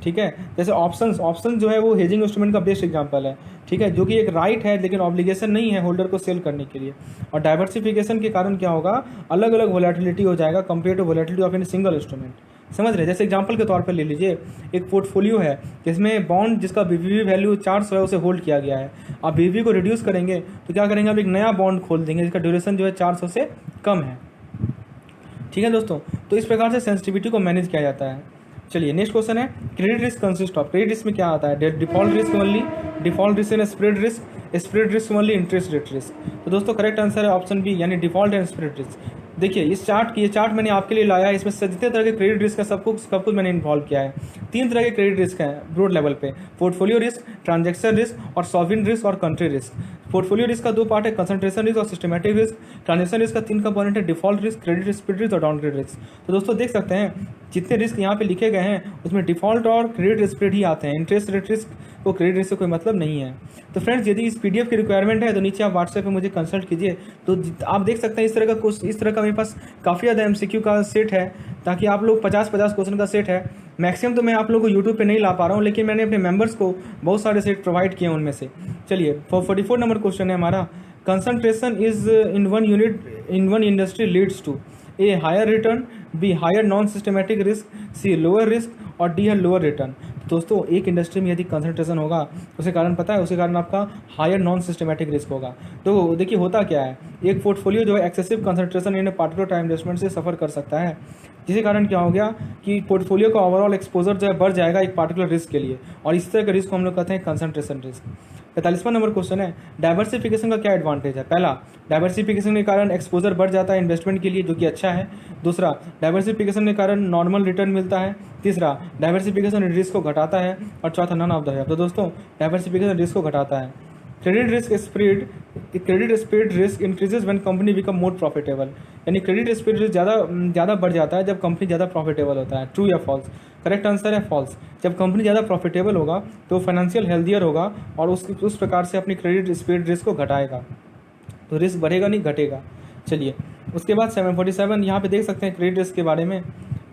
ठीक है। जैसे ऑप्शन जो है वो हेजिंग इंस्ट्रूमेंट का बेस्ट एग्जांपल है, ठीक है, जो कि एक राइट है लेकिन ऑब्लिगेशन नहीं है होल्डर को सेल करने के लिए। और डाइवर्सिफिकेशन के कारण क्या होगा, अलग अलग वोलेटिलिटी हो जाएगा compare to volatility of an single instrument. समझ रहे हैं। जैसे एग्जांपल के तौर पर ले लीजिए, एक पोर्टफोलियो है जिसमें बॉन्ड जिसका बीपीवी वैल्यू 400 है उसे होल्ड किया गया है। आप बीपीवी को रिड्यूस करेंगे तो क्या करेंगे, आप एक नया बॉन्ड खोल देंगे जिसका ड्यूरेशन जो है 400 से कम है, ठीक है दोस्तों। तो इस प्रकार से सेंसिटिविटी को मैनेज किया जाता है। चलिए नेक्स्ट क्वेश्चन है, credit risk consist of. Credit risk में क्या आता है, default risk only, default risk and spread risk, spread risk only, interest rate risk. तो दोस्तों करेक्ट आंसर है ऑप्शन बी यानी डिफॉल्ट एंड स्प्रेड रिस्क। देखिए ये चार्ट मैंने आपके लिए लाया है, इसमें जितने तरह के क्रेडिट रिस्क है सब कुछ मैंने इन्वॉल्व किया है। 3 तरह के क्रेडिट रिस्क हैं ब्रॉड लेवल पे, पोर्टफोलियो रिस्क, ट्रांजैक्शन रिस्क और सॉवरेन रिस्क और कंट्री रिस्क। पोर्टफोलियो रिस्क का 2 पार्ट है, कंसंट्रेशन रिस्क और सिस्टमैटिक रिस्क। ट्रांजैक्शन रिस्क का 3 कंपोनेंट है, default risk, credit spread risk और डाउनग्रेड रिस्क। तो दोस्तों देख सकते हैं जितने रिस्क यहाँ पे लिखे गए हैं उसमें डिफॉल्ट और क्रेडिट स्प्रेड ही आते हैं, इंटरेस्ट रेट रिस्क को क्रेडिट रिस्क से कोई मतलब नहीं है। तो फ्रेंड्स यदि इस पीडीएफ की रिक्वायरमेंट है तो नीचे आप व्हाट्सएप पे मुझे कंसल्ट कीजिए। तो आप देख सकते हैं इस तरह का मेरे पास काफ़ी ज़्यादा एमसीक्यू का सेट है, ताकि आप लोग 50-50 क्वेश्चन का सेट है। मैक्सिमम तो मैं आप लोगों को यूट्यूब पे नहीं ला पा रहा हूँ, लेकिन मैंने अपने मेंबर्स को बहुत सारे सेट प्रोवाइड किए हैं उनमें से। चलिए 44 नंबर क्वेश्चन है हमारा, concentration is in one unit in one industry leads to A higher return, B higher non systematic risk, C lower risk और डी है लोअर रिटर्न। दोस्तों एक इंडस्ट्री में यदि कंसंट्रेशन होगा उसके कारण पता है, उसके कारण आपका हायर नॉन सिस्टमेटिक रिस्क होगा। तो देखिए होता क्या है, एक पोर्टफोलियो जो है excessive concentration in a particular time investment से सफ़र कर सकता है, जिसके कारण क्या हो गया कि पोर्टफोलियो का ओवरऑल एक्सपोजर जो है बढ़ जाएगा एक पार्टिकुलर रिस्क के लिए, और इस तरह के रिस्क को हम लोग कहते हैं कंसंट्रेशन रिस्क। 45वां नंबर क्वेश्चन है, डाइवर्सिफिकेशन का क्या एडवांटेज है। पहला, डाइवर्सिफिकेशन के कारण एक्सपोजर बढ़ जाता है इन्वेस्टमेंट के लिए, जो कि अच्छा है। दूसरा, डाइवर्सिफिकेशन के कारण नॉर्मल रिटर्न मिलता है। तीसरा, डाइवर्सिफिकेशन रिस्क को घटाता है। और चौथा, नन ऑफ द अबव। तो दोस्तों डाइवर्सिफिकेशन रिस्क को घटाता है। Credit spread risk increases when company become more profitable, यानी क्रेडिट स्प्रेड रिस्क ज़्यादा बढ़ जाता है जब कंपनी ज़्यादा प्रॉफिटेबल होता है। ट्रू या फॉल्स? करेक्ट आंसर है फॉल्स। जब कंपनी ज़्यादा प्रॉफिटेबल होगा तो फाइनेंशियल हेल्दियर होगा और उस प्रकार से अपनी क्रेडिट स्प्रेड रिस्क को घटाएगा, तो रिस्क बढ़ेगा नहीं घटेगा। चलिए उसके बाद 747 यहाँ पे देख सकते हैं क्रेडिट रिस्क के बारे में।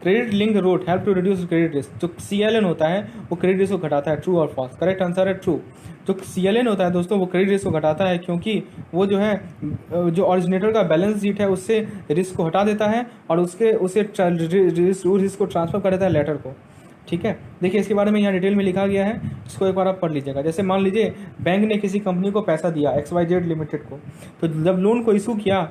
Credit link road help to reduce credit risk. जो CLN होता है वो क्रेडिट रिस्क को घटाता है। ट्रू और फॉल्स? करेक्ट आंसर है ट्रू। जो CLN होता है दोस्तों वो क्रेडिट रिस्क को घटाता है, क्योंकि वो जो है जो ऑरिजिनेटर का बैलेंस शीट है उससे रिस्क को हटा देता है और उसे रिस्क को ट्रांसफर कर देता है लेटर को। ठीक है, देखिए इसके बारे में यहाँ डिटेल में लिखा गया है, इसको एक बार आप पढ़ लीजिएगा। जैसे मान लीजिए बैंक ने किसी कंपनी को पैसा दिया XYZ लिमिटेड को, तो जब लोन को इशू किया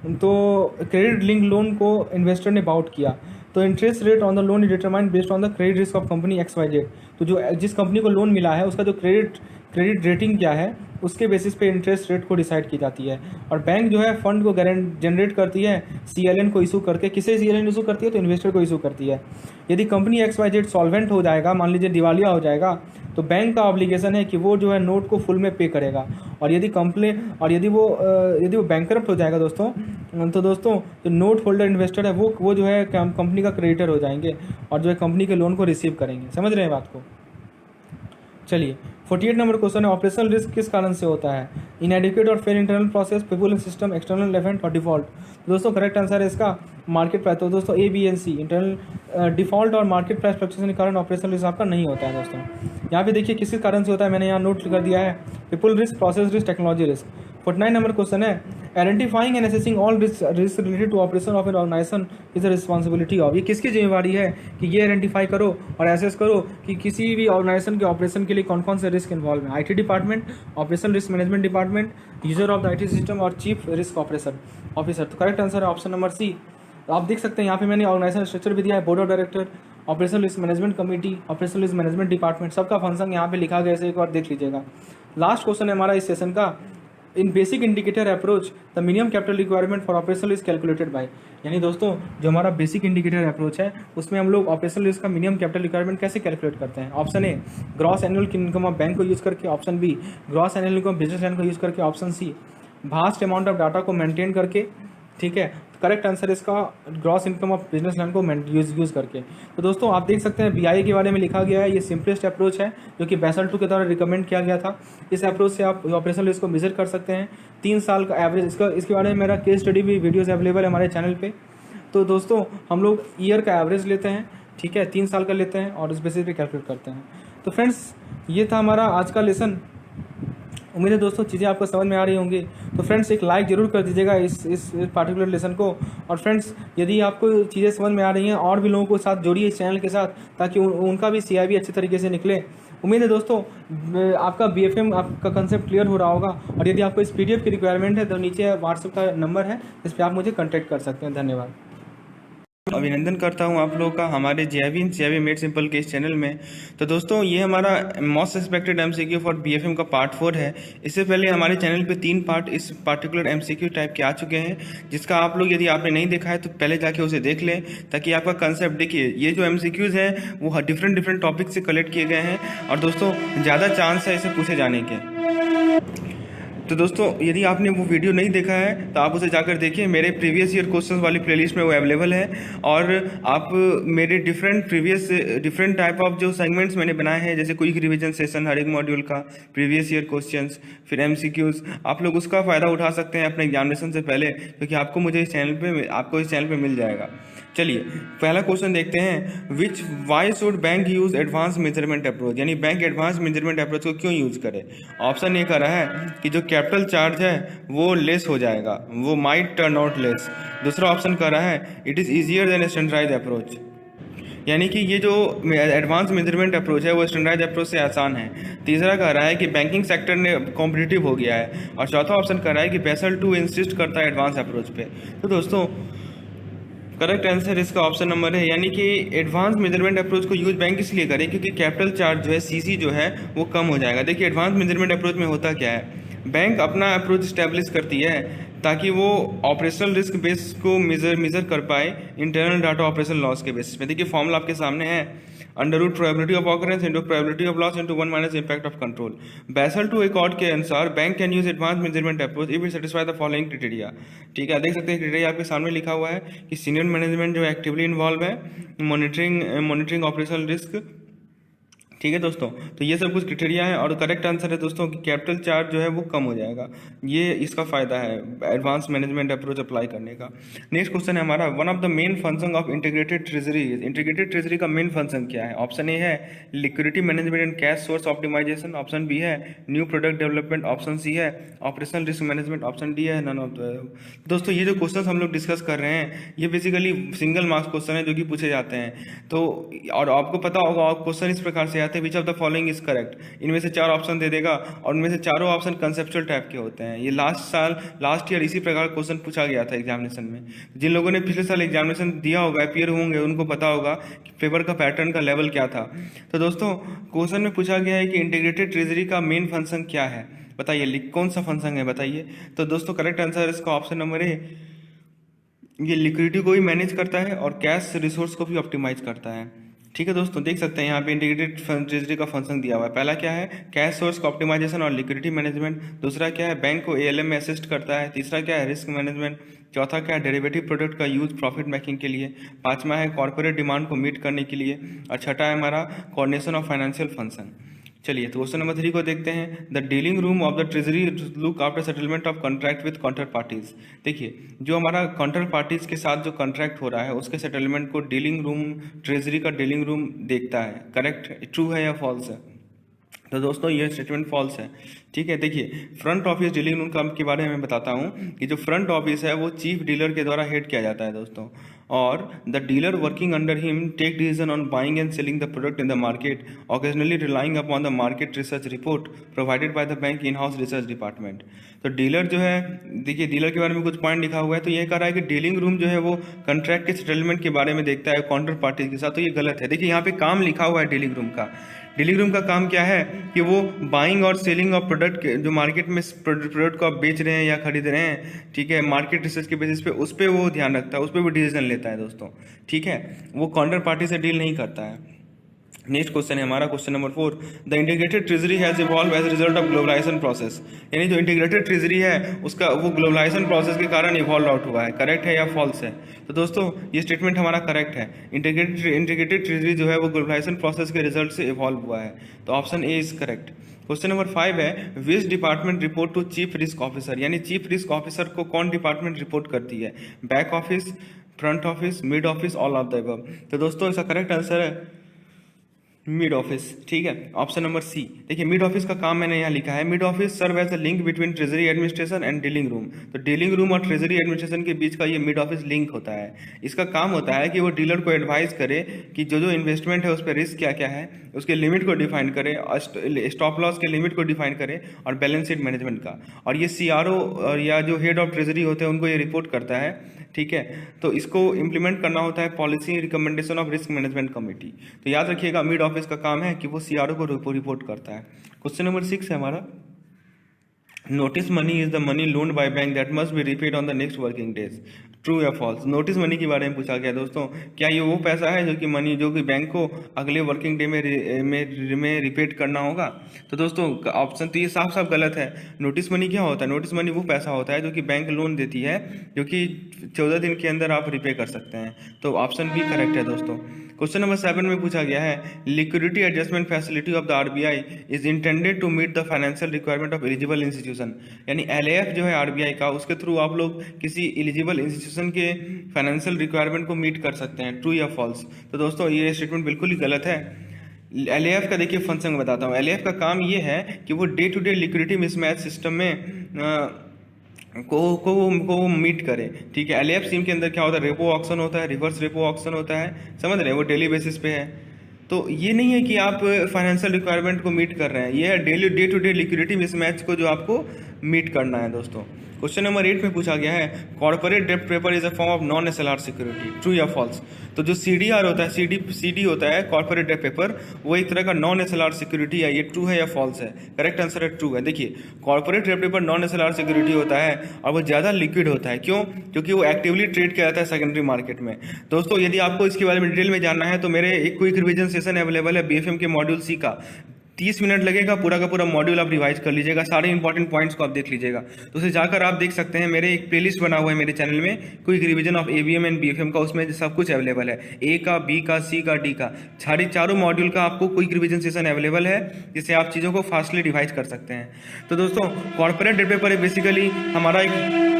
तो क्रेडिट लिंक लोन को इन्वेस्टर ने बाउट किया, तो interest rate on the loan is determined based on the credit risk of company XYZ। तो जो जिस कंपनी को लोन मिला है उसका जो क्रेडिट रेटिंग क्या है उसके बेसिस पे इंटरेस्ट रेट को डिसाइड की जाती है। और बैंक जो है फंड को जनरेट करती है CLN को इशू करके। किसे CLN इशू करती है? तो इन्वेस्टर को इशू करती है। यदि कंपनी XYZ सॉल्वेंट हो जाएगा, मान लीजिए दिवालिया हो जाएगा, तो बैंक का ऑब्लिगेशन है कि वो जो है नोट को फुल में पे करेगा। और यदि वो बैंकरप्ट हो जाएगा दोस्तों, तो दोस्तों जो नोट होल्डर इन्वेस्टर है वो जो है कंपनी का क्रेडिटर हो जाएंगे और जो है कंपनी के लोन को रिसीव करेंगे। समझ रहे हैं बात को? चलिए 48 नंबर क्वेश्चन है, ऑपरेशनल रिस्क किस कारण से होता है? इनएडिक्वेट और fail internal process, people in system, external event और डिफॉल्ट। दोस्तों करेक्ट आंसर है इसका मार्केट प्राइस। तो दोस्तों A, B and C, internal default और मार्केट प्राइस फ्लक्चुएशन के कारण ऑपरेशनल रिस्क आपका नहीं होता है दोस्तों। यहाँ पे देखिए किस कारण से होता है, मैंने यहाँ नोट कर दिया है, people risk, process risk, technology risk. 49 number question है, identifying and assessing all risk related to operation of an organization is the responsibility of. ये किसकी जिम्मेवारी है कि ये आइडेंटिफाई करो और एसेस करो कि किसी भी ऑर्गेनाइजेशन के ऑपरेशन के लिए कौन कौन से रिस्क इन्वॉल्व है। IT department, operation risk management department, user of the IT system और चीफ रिस्क ऑफिसर। तो करेक्ट आंसर है ऑप्शन नंबर C। आप देख सकते हैं यहाँ पे मैंने ऑर्गेनाइजेशन स्ट्रक्चर भी दिया है, board of director, operational risk management committee, operational risk management department, सबका फंक्शन यहाँ पे लिखा गया है, एक बार देख लीजिएगा। लास्ट क्वेश्चन है हमारा इस सेशन का, in basic indicator approach the minimum capital requirement for operational risk calculated by. यानी दोस्तों जो हमारा बेसिक इंडिकेटर अप्रोच है उसमें हम लोग ऑपरेशनल रिस्क का मिनिमम कैपिटल रिक्वायरमेंट कैसे कैलकुलेट करते हैं। Option A, gross annual income of bank को यूज़ करके। Option B, gross annual income business line को यूज़ करके। Option C, vast amount of data को मेंटेन करके। ठीक है, करेक्ट आंसर इसका gross income of business line को यूज़ करके। तो दोस्तों आप देख सकते हैं BI के बारे में लिखा गया है, ये सिंपलेस्ट अप्रोच है जो कि बैसल 2 के द्वारा रिकमेंड किया गया था। इस अप्रोच से आप ऑपरेशनल रिस्क को मेजर कर सकते हैं। 3 साल का एवरेज, इसके बारे में मेरा केस स्टडी भी वीडियोस अवेलेबल है हमारे चैनल पे। तो दोस्तों हम लोग ईयर का एवरेज लेते हैं, ठीक है, 3 साल का लेते हैं और उस बेसिस पे कैलकुलेट करते हैं। तो फ्रेंड्स ये था हमारा आज का लेसन। उम्मीद है दोस्तों चीज़ें आपको समझ में आ रही होंगी। तो फ्रेंड्स एक लाइक जरूर कर दीजिएगा इस पार्टिकुलर लेसन को। और फ्रेंड्स यदि आपको चीज़ें समझ में आ रही हैं और भी लोगों को साथ जोड़िए इस चैनल के साथ, ताकि उनका भी CIB अच्छे तरीके से निकले। उम्मीद है दोस्तों आपका BFM आपका कंसेप्ट क्लियर हो रहा होगा। और यदि आपको इस PDF की रिक्वायरमेंट है तो नीचे व्हाट्सएप का नंबर है, इस पर आप मुझे कॉन्टैक्ट कर सकते हैं। धन्यवाद। अभिनंदन करता हूं आप लोगों का हमारे JIB मेड सिंपल के इस चैनल में। तो दोस्तों ये हमारा most expected MCQ for BFM का पार्ट 4 है। इससे पहले हमारे चैनल पे 3 पार्ट इस पार्टिकुलर MCQ टाइप के आ चुके हैं, जिसका आप लोग यदि आपने नहीं देखा है तो पहले जाके उसे देख लें, ताकि आपका कंसेप्ट देखिए। ये जो MCQs हैं वो डिफरेंट टॉपिक से कलेक्ट किए गए हैं और दोस्तों ज़्यादा चांस है इसे पूछे जाने के। तो दोस्तों यदि आपने वो वीडियो नहीं देखा है तो आप उसे जाकर देखिए, मेरे प्रीवियस ईयर क्वेश्चंस वाली प्लेलिस्ट में वो अवेलेबल है। और आप मेरे डिफरेंट टाइप ऑफ जो सेगमेंट्स मैंने बनाए हैं, जैसे क्विक रिवीजन सेशन हर एक मॉड्यूल का, प्रीवियस ईयर क्वेश्चंस, फिर MCQs, आप लोग उसका फ़ायदा उठा सकते हैं अपने एग्जामिनेशन से पहले, क्योंकि आपको इस चैनल पे मिल जाएगा। चलिए पहला क्वेश्चन देखते हैं, why should bank use advance measurement approach, यानी बैंक एडवांस मेजरमेंट अप्रोच को क्यों यूज करे। ऑप्शन ए कह रहा है कि जो कैपिटल चार्ज है वो लेस हो जाएगा, वो माइट टर्न आउट लेस। दूसरा ऑप्शन कह रहा है it is easier than standardise approach, यानी कि ये जो एडवांस मेजरमेंट अप्रोच है वो स्टैंडर्डाइज अप्रोच से आसान है। तीसरा कह रहा है कि बैंकिंग सेक्टर ने कॉम्पिटिटिव हो गया है। और चौथा ऑप्शन कह रहा है कि बैसल 2 इंसिस्ट करता है एडवांस अप्रोच पे। तो दोस्तों करेक्ट आंसर इसका ऑप्शन नंबर है, यानी कि एडवांस मेजरमेंट अप्रोच को यूज बैंक इसलिए करे क्योंकि कैपिटल चार्ज जो है सीसी जो है वो कम हो जाएगा। देखिए एडवांस मेजरमेंट अप्रोच में होता क्या है, बैंक अपना अप्रोच स्टैब्लिश करती है ताकि वो ऑपरेशनल रिस्क बेस को मेजर कर पाए इंटरनल डाटा ऑपरेशन लॉस के बेसिस पे। देखिए फॉर्मूला आपके सामने है, under root probability of occurrence into probability of loss into 1 minus impact of control. Basel two accord के अनुसार bank can use advance measurement approach if it satisfy the following criteria. ठीक है, देख सकते हैं क्राइटेरिया आपके सामने लिखा हुआ है कि सीनियर मैनेजमेंट जो एक्टिवली इन्वॉल्व है, मॉनिटरिंग ऑपरेशनल रिस्क। ठीक है दोस्तों, तो ये सब कुछ क्राइटेरिया है और करेक्ट आंसर है दोस्तों कि कैपिटल चार्ज जो है वो कम हो जाएगा। ये इसका फायदा है एडवांस मैनेजमेंट अप्रोच अप्लाई करने का। नेक्स्ट क्वेश्चन है हमारा, one of the main function of integrated treasury. Integrated treasury का मेन फंक्शन क्या है? ऑप्शन ए है liquidity management and cash source optimization, option B है new product development, option C है operational risk management, option D है none of the. दोस्तों ये जो क्वेश्चन हम लोग डिस्कस कर रहे हैं ये बेसिकली सिंगल मार्क्स क्वेश्चन है जो कि पूछे जाते हैं। तो और आपको पता होगा क्वेश्चन इस प्रकार से आते हैं, which of the following is correct. इनमें से 4 ऑप्शन दे देगा और इनमें से चारों ऑप्शन कंसेप्चुअल टाइप के होते हैं। ये लास्ट ईयर इसी प्रकार क्वेश्चन पूछा गया था एग्जामिनेशन में। जिन लोगों ने पिछले साल एग्जामिनेशन दिया होगा, अपीयर होंगे, उनको पता होगा कि पेपर का पैटर्न का लेवल क्या था। तो दोस्तों क्वेश्चन में पूछा गया है कि इंटीग्रेटेड ट्रेजरी का मेन फंक्शन क्या है, बताइए कौन सा फंक्शन है बताइए। तो दोस्तों करेक्ट आंसर इसका ऑप्शन नंबर ए, ये लिक्विडिटी को भी मैनेज करता है और कैश रिसोर्स को भी ऑप्टिमाइज करता है। ठीक है दोस्तों, देख सकते हैं यहाँ पे इंटीग्रेटेड ट्रेजरी का फंक्शन दिया हुआ है। पहला क्या है, कैश सोर्स का ऑप्टिमाइजेशन और लिक्विडिटी मैनेजमेंट। दूसरा क्या है, बैंक को एएलएम में असिस्ट करता है। तीसरा क्या है, रिस्क मैनेजमेंट। चौथा क्या है, डेरिवेटिव प्रोडक्ट का यूज प्रॉफिट मेकिंग के लिए। पांचवा है कॉर्पोरेट डिमांड को मीट करने के लिए। और छठा है हमारा कोऑर्डिनेशन ऑफ फाइनेंशियल फंक्शन। चलिए तो क्वेश्चन नंबर 3 को देखते हैं। The dealing room of the treasury look after settlement of contract with counter parties. देखिए जो हमारा काउंटर पार्टीज के साथ जो कॉन्ट्रैक्ट हो रहा है उसके सेटलमेंट को डीलिंग रूम, ट्रेजरी का डीलिंग रूम देखता है। करेक्ट, ट्रू है या फॉल्स है? तो दोस्तों ये स्टेटमेंट फॉल्स है। ठीक है, देखिए फ्रंट ऑफिस डीलिंग रूम काम के बारे में बताता हूँ कि जो फ्रंट ऑफिस है वो चीफ डीलर के द्वारा हेड किया जाता है दोस्तों, और the dealer working under him take decision on buying and selling the product in the market, occasionally relying upon the market research report provided by the bank in house research department. तो dealer जो है, देखिए dealer के बारे में कुछ point लिखा हुआ है, तो ये कह रहा है कि डीलिंग रूम जो है वो कॉन्ट्रैक्ट के सेटलमेंट के बारे में देखता है काउंटर पार्टी के साथ, तो ये गलत है। देखिए यहाँ पे काम लिखा हुआ है डीलिंग रूम का। डीलिंग रूम का काम क्या है कि वो बाइंग और सेलिंग ऑफ प्रोडक्ट, जो मार्केट में प्रोडक्ट को आप बेच रहे हैं या खरीद रहे हैं, ठीक है, मार्केट रिसर्च के बेसिस पे उस पर वो ध्यान रखता है, उस पर वो डिसीजन लेता है दोस्तों। ठीक है, वो काउंटर पार्टी से डील नहीं करता है। नेक्स्ट क्वेश्चन है हमारा question number 4, the integrated treasury has evolve as result of globalisation process. यानी जो इंटीग्रेटेड ट्रेजरी है उसका वो ग्लोबलाइजेशन प्रोसेस के कारण इवॉल्व आउट हुआ है। करेक्ट है या फॉल्स है? तो दोस्तों ये स्टेटमेंट हमारा करेक्ट है। इंटीग्रेटेड ट्रेजरी जो है वो ग्लोबलाइजेशन प्रोसेस के रिजल्ट से इवॉल्व हुआ है, तो option A is correct. Question number 5 है, which department report to chief risk officer. यानी चीफ रिस्क ऑफिसर को कौन डिपार्टमेंट रिपोर्ट करती है? Back office, front office, mid office, all of the above. तो दोस्तों इसका करेक्ट आंसर है मिड ऑफिस। ठीक है, ऑप्शन नंबर सी। देखिए मिड ऑफिस का काम मैंने यहाँ लिखा है, mid office serve as a link between treasury administration and dealing room. तो डीलिंग रूम और ट्रेजरी एडमिनिस्ट्रेशन के बीच का ये मिड ऑफिस लिंक होता है। इसका काम होता है कि वो डीलर को एडवाइस करे कि जो इन्वेस्टमेंट है उस पर रिस्क क्या क्या है, उसके लिमिट को डिफाइन करे, स्टॉप लॉस के लिमिट को डिफाइन करे, और बैलेंस शीट मैनेजमेंट का। और ये CRO या जो हेड ऑफ ट्रेजरी होते हैं उनको ये रिपोर्ट करता है। ठीक है, तो इसको इम्प्लीमेंट करना होता है policy recommendation of risk management committee. तो याद रखिएगा मिड ऑफिस का काम है कि वो CRO को रिपोर्ट करता है। क्वेश्चन नंबर 6 है हमारा, notice money is the money लोन्ड by bank that must be repaid on the next working days. True या फॉल्स? नोटिस मनी के बारे में पूछा गया दोस्तों, क्या ये वो पैसा है जो कि बैंक को अगले वर्किंग डे में रिपेड करना होगा? तो दोस्तों ऑप्शन तो ये साफ साफ गलत है। नोटिस मनी क्या होता है? नोटिस मनी वो पैसा होता है जो कि बैंक लोन देती है, जो कि 14 दिन के अंदर आप रिपे कर सकते हैं। तो ऑप्शन बी करेक्ट है दोस्तों। क्वेश्चन नंबर 7 में पूछा गया है, liquidity adjustment facility of the RBI is intended to meet the financial requirement of eligible institution. यानी LAF जो है RBI का, उसके थ्रू आप लोग किसी एलिजिबल इंस्टीट्यूशन के फाइनेंशियल रिक्वायरमेंट को मीट कर सकते हैं। ट्रू या फॉल्स? तो दोस्तों ये स्टेटमेंट बिल्कुल ही गलत है। LAF का देखिए फंक्शन बताता हूँ। LAF का काम ये है कि वो day to day liquidity mismatch system में को मीट करे। ठीक है, LAF स्कीम के अंदर क्या होता है, रेपो ऑक्शन होता है, रिवर्स रेपो ऑक्शन होता है, समझ रहे हैं, वो डेली बेसिस पे है। तो ये नहीं है कि आप फाइनेंशियल रिक्वायरमेंट को मीट कर रहे हैं, ये है day to day liquidity mismatch को जो आपको मीट करना है दोस्तों। क्वेश्चन नंबर 8 में पूछा गया है कॉर्पोरेट डेब्ट paper is a form of non SLR security, true या फॉल्स। तो जो सीडीआर होता है, सीडी होता है कॉर्पोरेट डेब्ट पेपर, वो एक तरह का नॉन एसएलआर सिक्योरिटी है। ये ट्रू है या फॉल्स है? करेक्ट आंसर है ट्रू है। देखिए कॉर्पोरेट डेब्ट पेपर नॉन एसएलआर सिक्योरिटी होता है और वो ज़्यादा लिक्विड होता है। क्यों? क्योंकि वो एक्टिवली ट्रेड किया जाता है सेकेंडरी मार्केट में। दोस्तों यदि आपको इसके बारे में डिटेल में जानना है तो मेरे एक क्विक रिवीजन सेशन अवेलेबल है बीएफएम के मॉड्यूल सी का। 30 मिनट लगेगा, पूरा का पूरा मॉड्यूल आप रिवाइज कर लीजिएगा, सारे इंपॉर्टेंट पॉइंट्स को आप देख लीजिएगा। तो उसे जाकर आप देख सकते हैं, मेरे एक प्लेलिस्ट बना हुआ है मेरे चैनल में, quick revision of ABM and BFM का, उसमें सब कुछ अवेलेबल है, ए का, बी का, सी का, डी का, चारों मॉड्यूल का आपको क्विक रिवीजन सेशन अवेलेबल है, जिससे आप चीज़ों को फास्टली रिवाइज कर सकते हैं। तो दोस्तों कॉर्पोरेट डेब्ट पेपर बेसिकली हमारा एक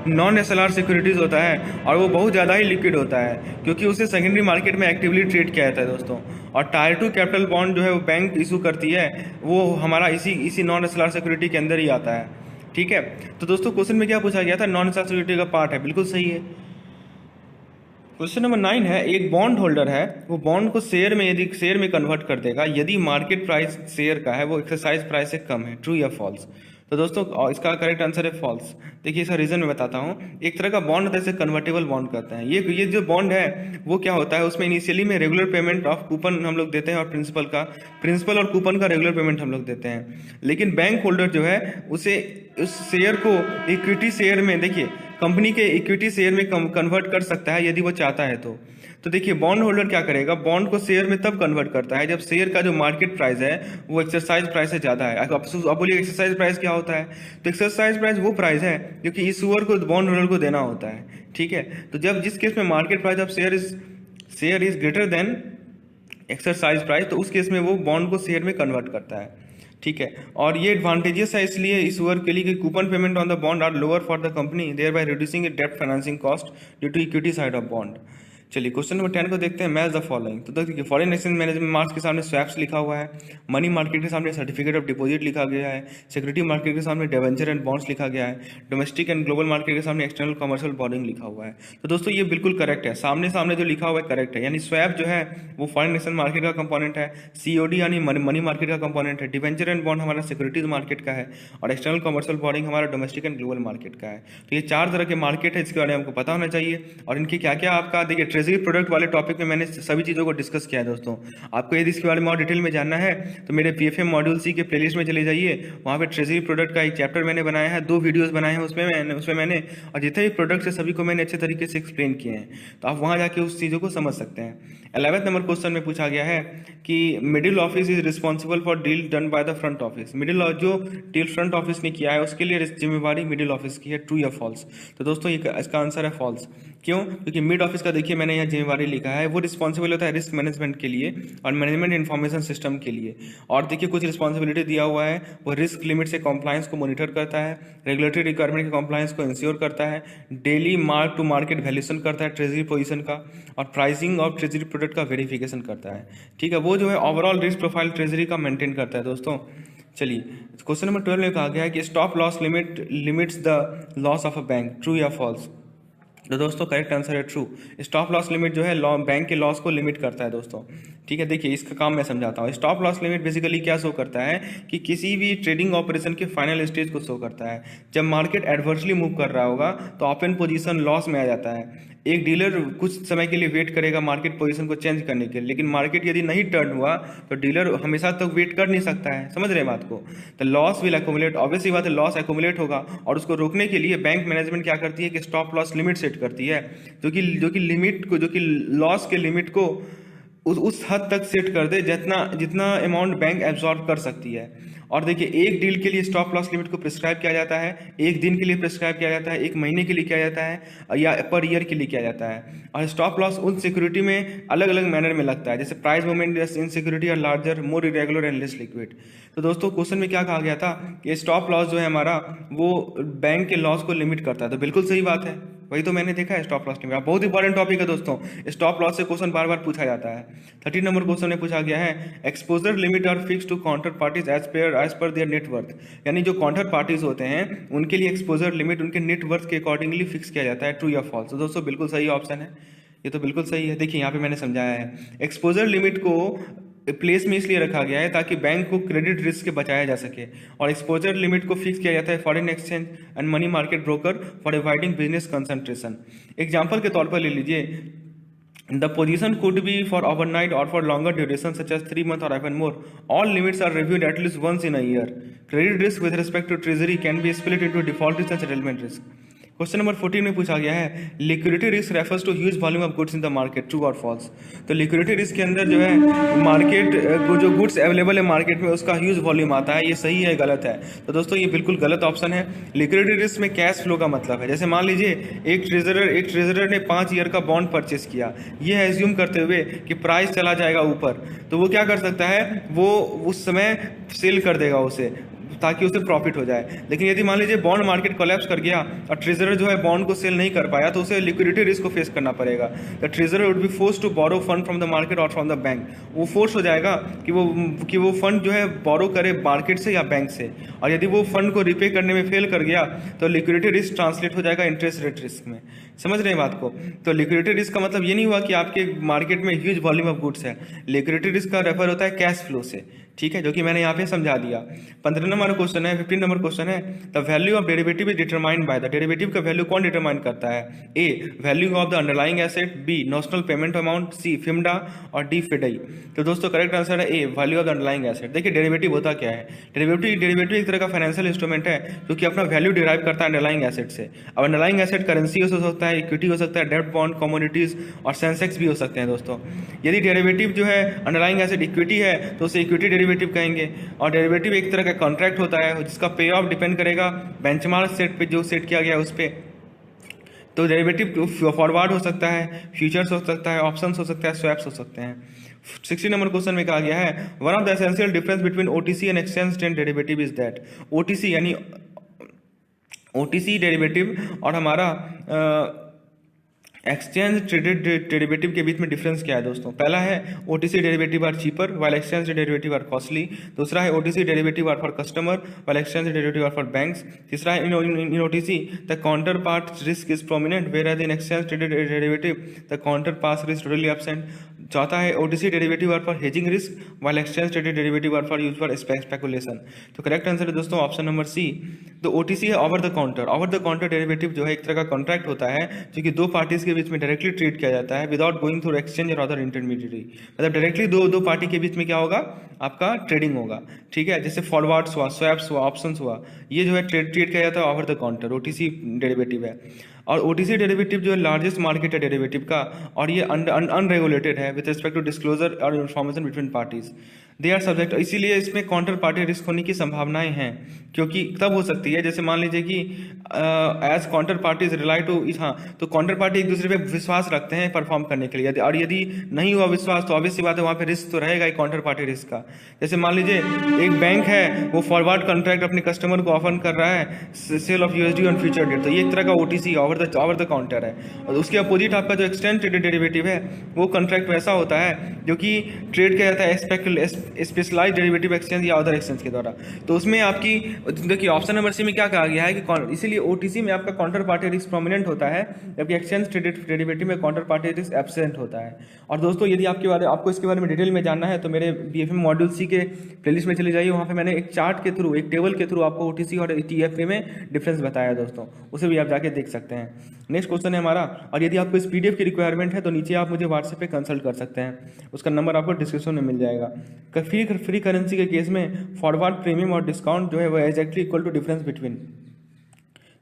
नॉन एसएलआर सिक्योरिटीज़ होता है और वो बहुत ज़्यादा ही लिक्विड होता है क्योंकि उसे सेकेंडरी मार्केट में एक्टिवली ट्रेड किया जाता है दोस्तों। और टायर 2 कैपिटल बॉन्ड जो है वो बैंक इशू करती है, वो हमारा इसी नॉन एसएलआर सिक्योरिटी के अंदर ही आता है। ठीक है, तो दोस्तों क्वेश्चन में क्या पूछा गया था? नॉन एसएलआर सिक्योरिटी का पार्ट है, बिल्कुल सही है। क्वेश्चन नंबर 9 है एक बॉन्ड होल्डर है, वो बॉन्ड को शेयर में यदि शेयर में कन्वर्ट कर देगा यदि मार्केट प्राइस शेयर का है वो एक्सरसाइज प्राइस से कम है, ट्रू या फॉल्स। तो दोस्तों इसका करेक्ट आंसर है फॉल्स। देखिए इसका रीजन मैं बताता हूँ। एक तरह का बॉन्ड होता है इसे कन्वर्टेबल बॉन्ड कहते हैं। ये जो बॉन्ड है वो क्या होता है, उसमें इनिशियली में रेगुलर पेमेंट ऑफ कूपन हम लोग देते हैं और प्रिंसिपल और कूपन का रेगुलर पेमेंट हम लोग देते हैं। लेकिन बैंक होल्डर जो है उसे उस शेयर को इक्विटी शेयर में, देखिए कंपनी के इक्विटी शेयर में कन्वर्ट कर सकता है यदि वो चाहता है तो देखिए बॉन्ड होल्डर क्या करेगा, बॉन्ड को शेयर में तब कन्वर्ट करता है जब शेयर का जो मार्केट प्राइस है वो एक्सरसाइज प्राइस से ज़्यादा है। अब बोलिए एक्सरसाइज प्राइस क्या होता है? तो एक्सरसाइज प्राइस वो प्राइस है जो कि इशूअर को बॉन्ड होल्डर को देना होता है। ठीक है, तो जब जिस केस में market price of share is greater than exercise price, तो उस केस में वो बॉन्ड को शेयर में कन्वर्ट करता है। ठीक है, और ये एडवांटेजेस है इसलिए इशूअर के लिए कि coupon payment on the bond are lower for the company, thereby reducing डेब्ट financing cost due to equity side of bond. चलिए क्वेश्चन नंबर 10 को देखते हैं, मैच द फॉलोइंग। तो देखिए फॉरेन एक्सचेंज मैनेजमेंट मार्क्स के सामने स्वैप्स लिखा हुआ है, मनी मार्केट के सामने सर्टिफिकेट ऑफ डिपॉजिट लिखा गया है, सिक्योरिटी मार्केट के सामने डिवेंचर एंड बॉन्ड्स लिखा गया है, डोमेस्टिक एंड ग्लोबल मार्केट के सामने एक्सटर्नल कमर्शियल बॉन्डिंग लिखा हुआ है। तो दोस्तों ये बिल्कुल करेक्ट है, सामने सामने जो लिखा हुआ है करेक्ट है, यानी स्वैप जो है वो फॉरेन एक्सचेंज मार्केट का कंपोनेंट है, सीओडी यानी मनी मार्केट का कंपोनेंट है, डिवेंचर एंड बॉन्ड हमारा सिक्योरिटीज मार्केट का है और एक्सटर्नल कमर्शियल बॉन्डिंग हमारा डोमेस्टिक एंड ग्लोबल मार्केट का है। तो ये 4 तरह के मार्केट है, इसके बारे में हमको पता होना चाहिए। और इनके क्या क्या आपका देखिए ट्रेजरी प्रोडक्ट वाले टॉपिक में मैंने सभी चीज़ों को डिस्कस किया है दोस्तों। आपको यदि इसके बारे में और डिटेल में जानना है तो मेरे पीएफएम मॉड्यूल सी के प्लेलिस्ट में चले जाइए, वहाँ पे ट्रेजरी प्रोडक्ट का एक चैप्टर मैंने बनाया है, 2 वीडियोस बनाए हैं उसमें मैंने और जितने भी प्रोडक्ट्स है सभी को मैंने अच्छे तरीके से एक्सप्लेन किए हैं, तो आप वहाँ जाके उस चीज़ों को समझ सकते हैं। 11वें नंबर क्वेश्चन में पूछा गया है कि middle office is responsible for deal done by the front office. जो डील फ्रंट ऑफिस ने किया है उसके लिए जिम्मेवारी मिडिल ऑफिस की है, ट्रू या फॉल्स। तो दोस्तों इसका आंसर है फॉल्स। क्यों? क्योंकि मिड ऑफिस का देखिए मैंने यहाँ जिम्मेवारी लिखा है, वो रिस्पॉन्सिबल होता है रिस्क मैनेजमेंट के लिए और मैनेजमेंट इन्फॉर्मेशन सिस्टम के लिए। और देखिए कुछ रिस्पॉन्सिबिलिटी दिया हुआ है, वो रिस्क लिमिट से कॉम्प्लायंस को मॉनिटर करता है, रेगुलेटरी रिक्वायरमेंट के कॉम्प्लायंस को इंश्योर करता है, daily mark to market valuation करता है ट्रेजरी पोजीशन का, और प्राइसिंग ऑफ ट्रेजरी प्रोडक्ट का वेरिफिकेशन करता है। ठीक है, वो जो है ओवरऑल रिस्क प्रोफाइल ट्रेजरी का मेंटेन करता है दोस्तों। चलिए क्वेश्चन नंबर 12 में कहा गया है कि stop loss limits the loss of a bank, true या फॉल्स। तो दोस्तों करेक्ट आंसर है ट्रू। स्टॉप लॉस लिमिट जो है बैंक के लॉस को लिमिट करता है दोस्तों। ठीक है, देखिए इसका काम मैं समझाता हूँ। स्टॉप लॉस लिमिट बेसिकली क्या शो करता है कि किसी भी ट्रेडिंग ऑपरेशन के फाइनल स्टेज को शो करता है। जब मार्केट एडवर्सली मूव कर रहा होगा तो ओपन पोजीशन लॉस में आ जाता है। एक डीलर कुछ समय के लिए वेट करेगा मार्केट पोजीशन को चेंज करने के लिए, लेकिन मार्केट यदि नहीं टर्न हुआ तो डीलर हमेशा तक वेट कर नहीं सकता है। समझ रहे हैं बात को? तो लॉस विल एक्यूमुलेट, ऑब्वियसली बात है लॉस एक्यूमुलेट होगा, और उसको रोकने के लिए बैंक मैनेजमेंट क्या करती है कि स्टॉप लॉस लिमिट सेट करती है, जो कि लॉस के लिमिट को उस हद तक सेट कर दे जितना अमाउंट बैंक एब्जॉर्ब कर सकती है। और देखिए एक डील के लिए स्टॉप लॉस लिमिट को प्रिस्क्राइब किया जाता है, एक दिन के लिए प्रिस्क्राइब किया जाता है, एक महीने के लिए किया जाता है, या पर ईयर के लिए किया जाता है। और स्टॉप लॉस उन सिक्योरिटी में अलग अलग मैनर में लगता है, जैसे price movement in security are larger, more irregular and less liquid. तो दोस्तों क्वेश्चन में क्या कहा गया था कि स्टॉप लॉस जो है हमारा वो बैंक के लॉस को लिमिट करता है। तो बिल्कुल सही बात है, वही तो मैंने देखा है स्टॉप लॉस लिमिट। बहुत इंपॉर्टेंट टॉपिक है दोस्तों, स्टॉप लॉस से क्वेश्चन बार बार पूछा जाता है। 13 नंबर क्वेश्चन में पूछा गया है exposure limit are fix to counterparties as per their net worth. यानी जो काउंटर पार्टीज होते हैं उनके लिए एक्सपोजर लिमिट उनके नेटवर्थ के अकॉर्डिंगली फिक्स किया जाता है, ट्रू या फॉल्स। तो दोस्तों बिल्कुल सही ऑप्शन है, ये तो बिल्कुल सही है। देखिए यहाँ पे मैंने समझाया है एक्सपोजर लिमिट को प्लेस में इसलिए रखा गया है ताकि बैंक को क्रेडिट रिस्क से बचाया जा सके, और एक्सपोजर लिमिट को फिक्स किया जाता है foreign exchange and money market broker for avoiding business concentration. Example के तौर पर ले लीजिए, the position could be for overnight और for longer duration such as 3 months और even more. All limits are reviewed at least once in a year. Credit risk with respect to treasury can be split into default risk and settlement risk. Question number 14 में पूछा गया है, liquidity risk refers to huge volume of goods in the market, true और false. तो liquidity risk के अंदर जो है मार्केट जो गुड्स अवेलेबल है मार्केट में उसका ह्यूज वॉल्यूम आता है, ये सही है गलत है? तो दोस्तों ये बिल्कुल गलत ऑप्शन है। लिक्विडिटी रिस्क में कैश फ्लो का मतलब है, जैसे मान लीजिए एक ट्रेजरर ने 5 ईयर का बॉन्ड परचेस किया, ये एज्यूम करते हुए कि प्राइस चला जाएगा ऊपर, तो वो क्या कर सकता है, वो उस समय सेल कर देगा उसे ताकि उसे प्रॉफिट हो जाए। लेकिन यदि मान लीजिए बॉन्ड मार्केट कोलैप्स कर गया और ट्रेजरर जो है बॉन्ड को सेल नहीं कर पाया, तो उसे लिक्विडिटी रिस्क को फेस करना पड़ेगा। The treasurer would be force to borrow fund from the market और फ्रॉम द बैंक। वो फोर्स हो जाएगा कि वो फंड जो है बोरो करे मार्केट से या बैंक से, और यदि वो फंड को रिपे करने में फेल कर गया तो लिक्विडिटी रिस्क ट्रांसलेट हो जाएगा इंटरेस्ट रेट रिस्क में। समझ रहे हैं बात को? तो लिक्विडिटी रिस्क का मतलब ये नहीं हुआ कि आपके मार्केट में ह्यूज वॉल्यूम ऑफ गुड्स है। लिक्विडिटी रिस्क का रेफर होता है कैश फ्लो से, ठीक है, जो कि मैंने यहाँ पे समझा दिया। 15 नंबर क्वेश्चन है, 15 नंबर क्वेश्चन है, the value of derivative is determined by the. Derivative का वैल्यू कौन डिटरमाइन करता है? A value of the underlying asset, B notional payment amount, C FIMMDA और डी फिडई। तो दोस्तों करेक्ट आंसर है A value of the underlying asset. देखिए derivative होता क्या है? डेरिवेटिव एक तरह का फाइनेंशियल इंस्ट्रूमेंट है जो कि अपना वैल्यू डिराइव करता है अंडरलाइंग एसेट से। अब अंडरलाइंग एसेट करेंसी हो सकता है, इक्विटी हो सकता है, डेब्ट बॉन्ड, कमोडिटीज और सेंसेक्स भी हो सकते हैं दोस्तों। यदि डेरिवेटिव जो है अंडरलाइंग एसेट इक्विटी है तो उसे इक्विटी डेरिवेटिव कहेंगे, और डेरिवेटिव एक तरह का कॉन्ट्रैक्ट होता है जिसका पे ऑफ डिपेंड करेगा बेंचमार्क सेट पे जो सेट किया गया है उस पे। तो डेरिवेटिव फॉरवर्ड हो सकता है, फ्यूचर्स हो सकता है, ऑप्शंस हो सकता है, स्वैप्स हो सकते हैं। 60 नंबर क्वेश्चन में कहा गया है, one of the essential difference between OTC and exchange traded derivative is that. OTC यानी ओटीसी डेरिवेटिव और हमारा एक्सचेंज ट्रेडेड डेरिवेटिव के बीच में डिफरेंस क्या है दोस्तों? पहला है OTC derivative are cheaper while exchange derivative are costly. दूसरा है OTC derivative are for customer while exchange derivative are for banks. तीसरा है in OTC the counter part risk is prominent whereas in exchange traded derivative the counter part risk totally absent. चौथा है OTC derivative are for hedging risk while exchange traded derivative are for use for speculation. तो correct answer है दोस्तों option number C. तो OTC है over the counter. Over the counter derivative जो है एक तरह का कॉन्ट्रैक्ट होता है जो कि दो पार्टीज के बीच में डायरेक्टली ट्रेड किया जाता है विदाउट गोइंग थ्रू एक्सचेंज और अदर इंटरमीडिएटरी। मतलब डायरेक्टली दो पार्टी के बीच में क्या होगा, आपका ट्रेडिंग होगा, ठीक है। जैसे फॉरवर्ड्स हुआ, स्वैप्स हुआ, ऑप्शंस हुआ, ये जो है ट्रेड किया जाता है over the counter, OTC derivative है। और ओटीसी डेरिवेटिव जो है लार्जेस्ट मार्केट है डेरिवेटिव का, और ये अनरेगुलेटेड है विद रिस्पेक्ट टू डिस्क्लोजर और information between parties. They are subject, इसीलिए इसमें काउंटर पार्टी रिस्क होने की संभावनाएं हैं, क्योंकि तब हो सकती है जैसे मान लीजिए कि as counter parties rely to, हाँ, तो काउंटर पार्टी एक दूसरे पे विश्वास रखते हैं परफॉर्म करने के लिए, और यदि नहीं हुआ विश्वास तो ऑब्वियस सी बात है वहाँ पे रिस्क तो रहेगा ही काउंटर पार्टी रिस्क का। जैसे मान लीजिए एक बैंक है, वो फॉरवर्ड कॉन्ट्रैक्ट अपने कस्टमर को ऑफर कर रहा है sale of USD on future date, तो ये एक तरह का ओटीसी ओवर द काउंटर है। और उसके अपोजिट आपका जो एक्सचेंज ट्रेडेड डेरिवेटिव है वो कॉन्ट्रैक्ट वैसा होता है जो कि ट्रेड किया जाता है स्पेशलाइज्ड डेरिवेटिव एक्सचेंज या अदर एक्सचेंज के द्वारा। तो उसमें आपकी देखिए ऑप्शन नंबर सी में क्या कहा गया है कि इसीलिए ओटीसी में आपका काउंटर पार्टी रिस्क प्रोमिनेंट होता है, जबकि एक्सचेंज ट्रेडेड डेरिवेटिव में काउंटर पार्टी रिस्क एब्सेंट होता है। और दोस्तों यदि आपको इसके बारे में डिटेल में जानना है तो मेरे बीएफएम मॉड्यूल सी के प्लेलिस्ट में चले जाइए, वहाँ पे मैंने एक चार्ट के थ्रू, एक टेबल के थ्रू आपको ओटीसी और टीएफए में डिफरेंस बताया दोस्तों, उसे भी आप जाके देख सकते हैं। नेक्स्ट क्वेश्चन है हमारा, और यदि आपको इस पीडीएफ की रिक्वायरमेंट है तो नीचे आप मुझे व्हाट्सएप पे कंसल्ट कर सकते हैं, उसका नंबर आपको डिस्क्रिप्शन में मिल जाएगा। फ्री करेंसी के केस में फॉरवर्ड प्रीमियम और डिस्काउंट जो है वो exactly equal to difference between,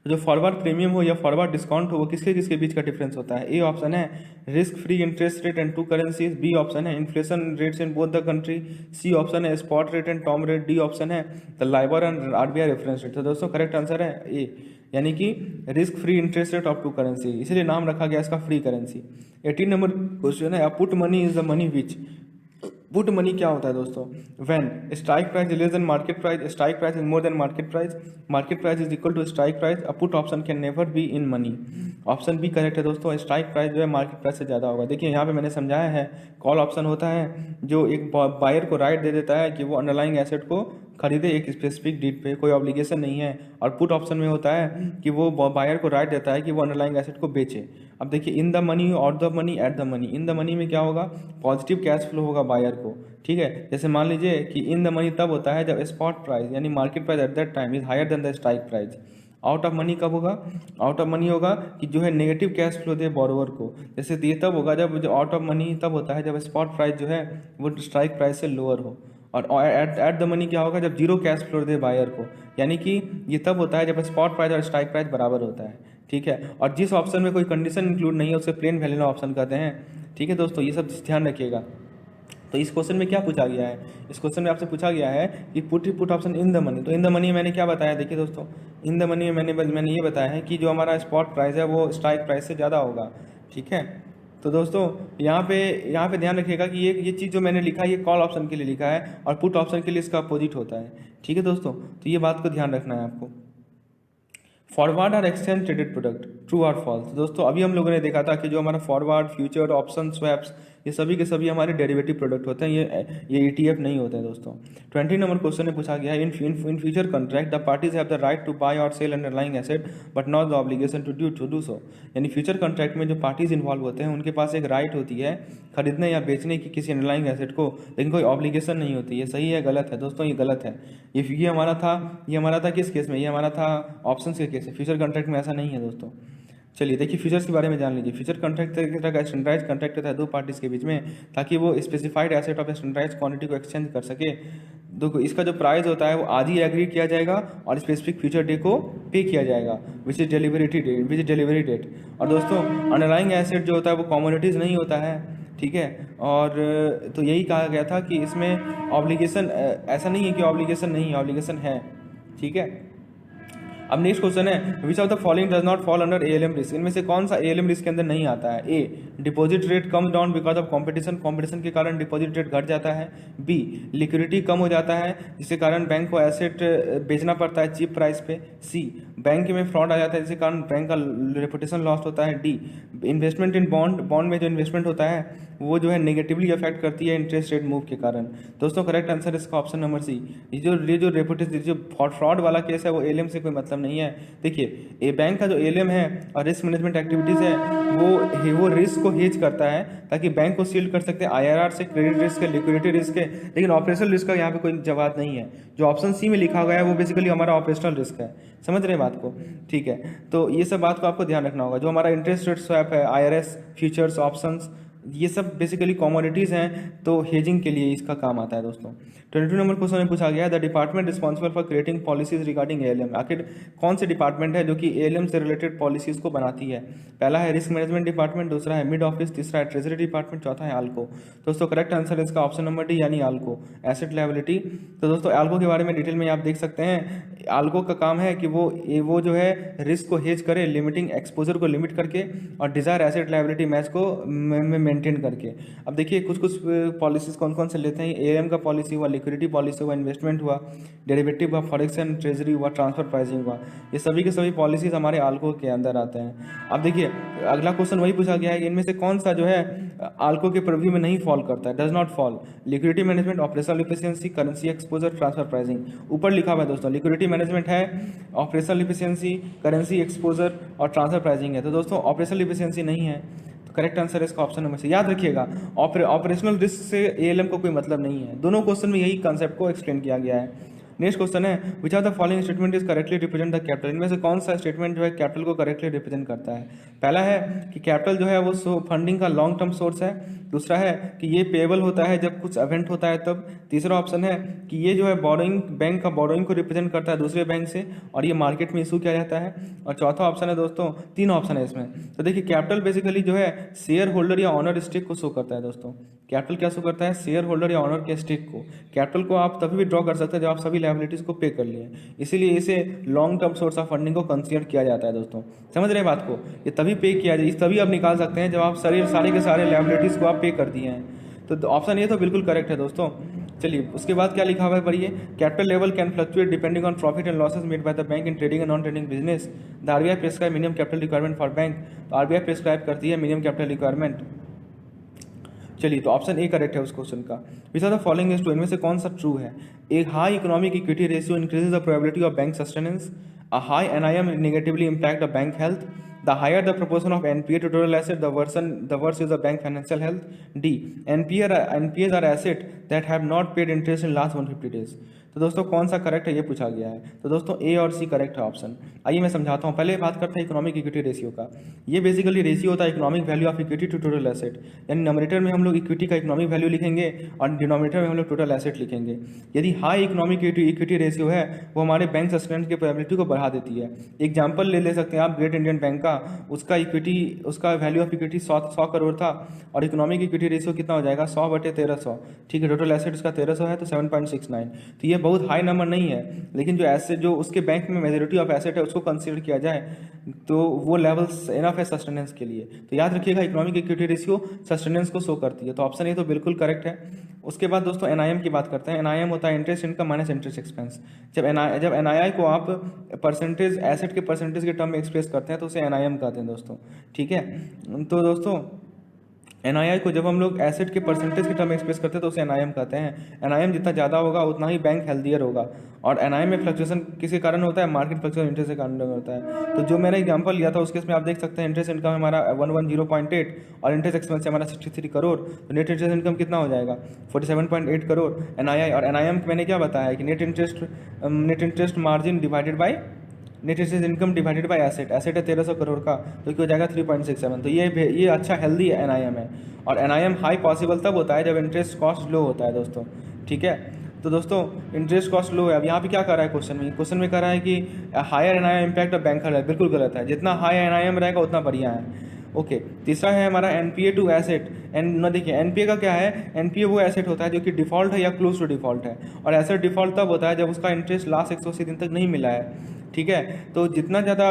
तो जो फॉरवर्ड प्रीमियम हो या फॉरवर्ड डिस्काउंट हो वो किसके बीच का डिफरेंस होता है? ए ऑप्शन है risk free interest rate and two currencies, B option है inflation rates in both the country, C option है spot rate and term rate, D option है the LIBOR and RBI reference rate. तो दोस्तों correct answer है A, यानी कि risk free interest rate of two currency, इसीलिए नाम रखा गया इसका फ्री करेंसी। 18 नंबर क्वेश्चन है, put money is the money which. Put money क्या होता है दोस्तों? When strike price less than market price, strike price is more than market price is equal to strike price, a put option can never be in money. Option B correct है दोस्तों, strike price जो है market price से ज़्यादा होगा। देखिए यहाँ पे मैंने समझाया है, कॉल ऑप्शन होता है जो एक बायर को राइट दे देता है कि वो अंडरलाइंग एसेट को खरीदे एक स्पेसिफिक डेट पे, कोई ऑब्लिगेशन नहीं है। और पुट ऑप्शन में होता है कि वो बायर को राइट देता है कि वो अंडरलाइंग एसेट को बेचे। अब देखिए in the money, out the money, at the money. In the money में क्या होगा, पॉजिटिव कैश फ्लो होगा बायर को, ठीक है। जैसे मान लीजिए कि इन द मनी तब होता है जब स्पॉट प्राइस यानी market price at that time is higher than the strike price. Out of money कब होगा, आउट ऑफ मनी होगा कि जो है नेगेटिव कैश फ्लो दे बोरोवर को। जैसे ये तब होगा जब जो आउट ऑफ मनी तब होता है जब स्पॉट प्राइस जो है वो स्ट्राइक प्राइस से लोअर हो। और एट द मनी क्या होगा, जब जीरो कैश फ्लो दे बायर को, यानी कि ये तब होता है जब स्पॉट प्राइस और स्ट्राइक प्राइस बराबर होता है, ठीक है। और जिस ऑप्शन में कोई कंडीशन इंक्लूड नहीं है उसे प्लेन वैनिला ऑप्शन कहते हैं, ठीक है दोस्तों। ये सब ध्यान रखिएगा। तो इस क्वेश्चन में क्या पूछा गया है, इस क्वेश्चन में आपसे पूछा गया है कि put option in the money. तो इन द मनी मैंने क्या बताया, देखिए दोस्तों, इन द मनी में मैंने ये बताया है कि जो हमारा स्पॉट प्राइस है वो स्ट्राइक प्राइस से ज़्यादा होगा, ठीक है। तो दोस्तों यहाँ पे ध्यान रखिएगा कि ये चीज़ जो मैंने लिखा है ये कॉल ऑप्शन के लिए लिखा है और पुट ऑप्शन के लिए इसका अपोजिट होता है, ठीक है दोस्तों। तो ये बात को ध्यान रखना है आपको। फॉरवर्ड और एक्सचेंज ट्रेडेड प्रोडक्ट, ट्रू और फॉल्स। दोस्तों अभी हम लोगों ने देखा था कि जो हमारा फॉरवर्ड, फ्यूचर, ऑप्शन, स्वैप्स, ये सभी के सभी हमारे डेरिवेटिव प्रोडक्ट होते हैं, ये ETF नहीं होते हैं दोस्तों। 20 नंबर क्वेश्चन में पूछा गया है, in future contract the parties have the right to buy और sell underlying asset but not the obligation to do so. यानी फ्यूचर कॉन्ट्रैक्ट में जो पार्टीज इन्वॉल्व होते हैं उनके पास एक राइट होती है खरीदने या बेचने की किसी अंडरलाइंग एसेट को, लेकिन कोई ऑब्लिगेशन नहीं होती। ये सही है गलत है दोस्तों, ये गलत है। ये हमारा था किस केस में, ये हमारा था ऑप्शन के केस में। फ्यूचर कॉन्ट्रैक्ट में ऐसा नहीं है दोस्तों। चलिए देखिए फ्यूचर्स के बारे में जान लीजिए। फ्यूचर कॉन्ट्रैक्ट एक तरह का स्टैंडर्डाइज कॉन्ट्रैक्ट होता है दो पार्टीज के बीच में, ताकि वो specified asset of standardise quantity को एक्सचेंज कर सके। देखो इसका जो प्राइस होता है वो आधी एग्री किया जाएगा और स्पेसिफिक फ्यूचर डे को पे किया जाएगा विच इज डिलीवरी डेट। और दोस्तों अंडरलाइंग एसेट जो होता है वो कमोडिटीज नहीं होता है, ठीक है। और तो यही कहा गया था कि इसमें ऑब्लिगेशन ऐसा नहीं है कि ऑब्लिगेशन नहीं है, ऑब्लिगेशन है, ठीक है। अब नेक्स्ट क्वेश्चन है, which of the following does not fall under ALM risk. इनमें से कौन सा ALM रिस्क के अंदर नहीं आता है। A, deposit rate come down because of competition के कारण डिपॉजिट रेट घट जाता है। B, लिक्विडिटी कम हो जाता है जिसके कारण बैंक को एसेट बेचना पड़ता है चीप प्राइस पे। C, बैंक में फ्रॉड आ जाता है जिसके कारण बैंक का रेपुटेशन लॉस्ट होता है। D, इन्वेस्टमेंट इन बॉन्ड में जो इन्वेस्टमेंट होता है वो जो है नेगेटिवली अफेक्ट करती है इंटरेस्ट रेट मूव के कारण। दोस्तों करेक्ट आंसर इसका ऑप्शन नंबर C। ये जो रेपुटेशन जो फ्रॉड वाला केस है वो ALM से कोई मतलब नहीं है। देखिए ए बैंक का जो ALM है और रिस्क मैनेजमेंट एक्टिविटीज़ है वो रिस्क को हेज करता है ताकि बैंक को शील्ड कर सकते हैं IRR से, क्रेडिट रिस्क है, लिक्विडिटी रिस्क है। लेकिन ऑपरेशनल रिस्क का यहाँ पे कोई जवाब नहीं है। जो ऑप्शन C में लिखा गया है वो बेसिकली हमारा ऑपरेशनल रिस्क है। समझ रहे हैं बात को, ठीक है। तो ये सब बात को आपको ध्यान रखना होगा। जो हमारा इंटरेस्ट रेट स्वैप है, IRS, फ्यूचर्स, ऑप्शंस, ये सब बेसिकली कमोडिटीज़ हैं, तो हेजिंग के लिए इसका काम आता है दोस्तों। 22 नंबर क्वेश्चन में पूछा गया है, the department responsible for creating policies regarding ALM। आखिर कौन से डिपार्टमेंट है जो कि ALM से रिलेटेड पॉलिसीज को बनाती है। पहला है रिस्क मैनेजमेंट डिपार्टमेंट, दूसरा है मिड ऑफिस, तीसरा है ट्रेजरी डिपार्टमेंट, चौथा है ALCO। दोस्तों करेक्ट आंसर इसका ऑप्शन नंबर D यानी ALCO, एसेट लायबिलिटी। तो दोस्तों ALCO के बारे में डिटेल में आप देख सकते हैं। ALCO का काम है कि वो जो है रिस्क को हेज करे, लिमिटिंग एक्सपोजर को लिमिट करके और डिजायर एसेट लायबिलिटी मैच को मेंटेन करके। अब देखिए कुछ पॉलिसीज कौन कौन से लेते हैं। ALM का पॉलिसी हुआ, लिक्विडिटी पॉलिसी हुआ, इन्वेस्टमेंट हुआ, डेरिवेटिव हुआ, फॉरेक्स एंड ट्रेजरी हुआ, ट्रांसफर प्राइसिंग हुआ। ये सभी के सभी पॉलिसीज हमारे ALCO के अंदर आते हैं। अब देखिए अगला क्वेश्चन वही पूछा गया है, इनमें से कौन सा जो है ALCO के प्रीव्यू में नहीं फॉल करता है, does not fall. Liquidity management, operational efficiency, currency exposure, transfer pricing. ऊपर लिखा हुआ है दोस्तों लिक्विडिटी मैनेजमेंट है, ऑपरेशनल एफिशिएंसी, करेंसी एक्सपोजर और ट्रांसफर प्राइसिंग है। तो दोस्तों ऑपरेशनल एफिशिएंसी नहीं है, तो करेक्ट आंसर है इसका ऑप्शन नंबर C। याद रखिएगा ऑपरेशनल रिस्क से ALM को कोई मतलब नहीं है। दोनों क्वेश्चन में यही कॉन्सेप्ट को एक्सप्लेन किया गया है। नेक्स्ट क्वेश्चन है, which are the following statement is correctly represent the capital. इनमें से कौन सा स्टेटमेंट जो है कैपिटल को करेक्टली रिप्रेजेंट करता है। पहला है कि कैपिटल जो है वो फंडिंग का लॉन्ग टर्म सोर्स है। दूसरा है कि ये पेएबल होता है जब कुछ इवेंट होता है तब। तीसरा ऑप्शन है कि ये जो है बोरोइंग, बैंक का बोरोइंग को रिप्रेजेंट करता है दूसरे बैंक से और ये मार्केट में इशू किया जाता है। और चौथा ऑप्शन है दोस्तों, तीन ऑप्शन है इसमें। तो देखिए कैपिटल बेसिकली जो है शेयर होल्डर या ऑनर स्टेक को शो करता है दोस्तों। कैपिटल क्या शो करता है, शेयर होल्डर या ऑनर के स्टेक को। कैपिटल को आप तभी भी ड्रॉ कर सकते हैं जब आप सभी लायबिलिटीज को पे कर लिए, इसीलिए इसे long term source of funding को कंसीडर किया जाता है दोस्तों। समझ रहे हैं बात को, ये तभी पे किया जाए, तभी आप निकाल सकते हैं जब आप सारे के सारे लायबिलिटीज को आप पे कर दिए हैं। तो ऑप्शन ये तो बिल्कुल करेक्ट है दोस्तों। चलिए उसके बाद क्या लिखा हुआ है पढ़िए, capital level can fluctuate depending on profit and losses made by the bank in trading and non trading business. The RBI prescribe minimum capital requirement for bank. तो RBI प्रिस्क्राइब करती है मिनिमम कैपिटल रिक्वायरमेंट। चलिए, तो option A correct है उस question का। Which are the following is true, इनमें से कौन सा ट्रू है? एक high economic equity ratio increases the probability of bank sustenance, a high NIM negatively impact the bank health, the higher the proportion of NPA to total asset, the worse is the bank financial health. D, NPAs are asset that have not paid interest in last 150 days. तो दोस्तों कौन सा correct है ये पूछा गया है। तो दोस्तों ए और सी करेक्ट है ऑप्शन। आइए मैं समझाता हूँ। पहले बात करते हैं इकोनॉमिक इक्विटी रेशियो का। ये बेसिकली रेशियो होता है economic value of equity to total asset, यानी नंबरेटर में हम लोग इक्विटी का इकोनॉमिक वैल्यू लिखेंगे और डिनोमिनेटर में हम लोग टोटल एसेट लिखेंगे। यदि हाई इकोनॉमिक इक्विटी रेशियो है वो हमारे बैंक सस्टेनेंस की प्रोबेबिलिटी को बढ़ा देती है। एग्जाम्पल ले सकते हैं आप ग्रेट इंडियन बैंक का, उसका वैल्यू ऑफ इक्विटी 100 करोड़ था और इकोनॉमिक इक्विटी रेशियो कितना हो जाएगा 100/1300। ठीक है, टोटल एसेट उसका 1300 है तो 7.69। तो ये बहुत हाई नंबर नहीं है, लेकिन जो एसेट जो उसके बैंक में मेजोरिटी ऑफ एसेट है उसको कंसीडर किया जाए तो वो लेवल्स इनफ है सस्टेनेंस के लिए। तो याद रखिएगा इकोनॉमिक इक्विटी रेशियो सस्टेनेंस को शो करती है। तो ऑप्शन ए तो बिल्कुल करेक्ट है। उसके बाद दोस्तों एनआईएम की बात करते हैं। एनआईएम होता है interest income minus interest expense. जब एनआईआई को आप परसेंटेज एसेट के परसेंटेज के टर्म में एक्सप्रेस करते हैं तो उसे एनआईएम कहते हैं दोस्तों। ठीक है, तो दोस्तों एनआईआई को जब हम लोग एसेट के परसेंटेज के टर्म में एक्सप्रेस करते हैं तो उसे एनआईएम कहते हैं। एनआईएम जितना ज़्यादा होगा उतना ही बैंक हेल्दियर होगा। और एनआईएम में फ्लक्चुएशन किसके कारण होता है? मार्केट फ्लक्चुएशन इंटरेस्ट के कारण होता है। तो जो मैंने एग्जांपल लिया था उसके इसमें आप देख सकते हैं इंटरेस्ट इनकम हमारा 110.8 और इंटरेस्ट एक्सपेंस हमारा 63 करोड़। तो नेट इंटरेस्ट इनकम कितना हो जाएगा 47.8 करोड़ एनआईआई। और एनआईएम मैंने क्या बताया कि net interest margin divided by net interest income divided by asset है 1300 करोड़ का, तो क्या हो जाएगा 3.67। तो ये अच्छा हेल्दी एनआईएम है। और एनआईएम हाई पॉसिबल तब होता है जब इंटरेस्ट कॉस्ट लो होता है दोस्तों। ठीक है, तो दोस्तों इंटरेस्ट कॉस्ट लो है। अब यहाँ पे क्या कर रहा है क्वेश्चन में कर रहा है कि higher NIM impact of bank है। बिल्कुल गलत है, जितना हाई एनआईएम रहेगा उतना बढ़िया है। ओके, तीसरा है हमारा एनपीए टू एसेट। देखिए एनपीए का क्या है? एनपीए वो एसेट होता है जो कि डिफॉल्ट है या क्लोज टू डिफॉल्ट है, और एसेट डिफॉल्ट तब होता है जब उसका इंटरेस्ट लास्ट 180 दिन तक नहीं मिला है। ठीक है, तो जितना ज़्यादा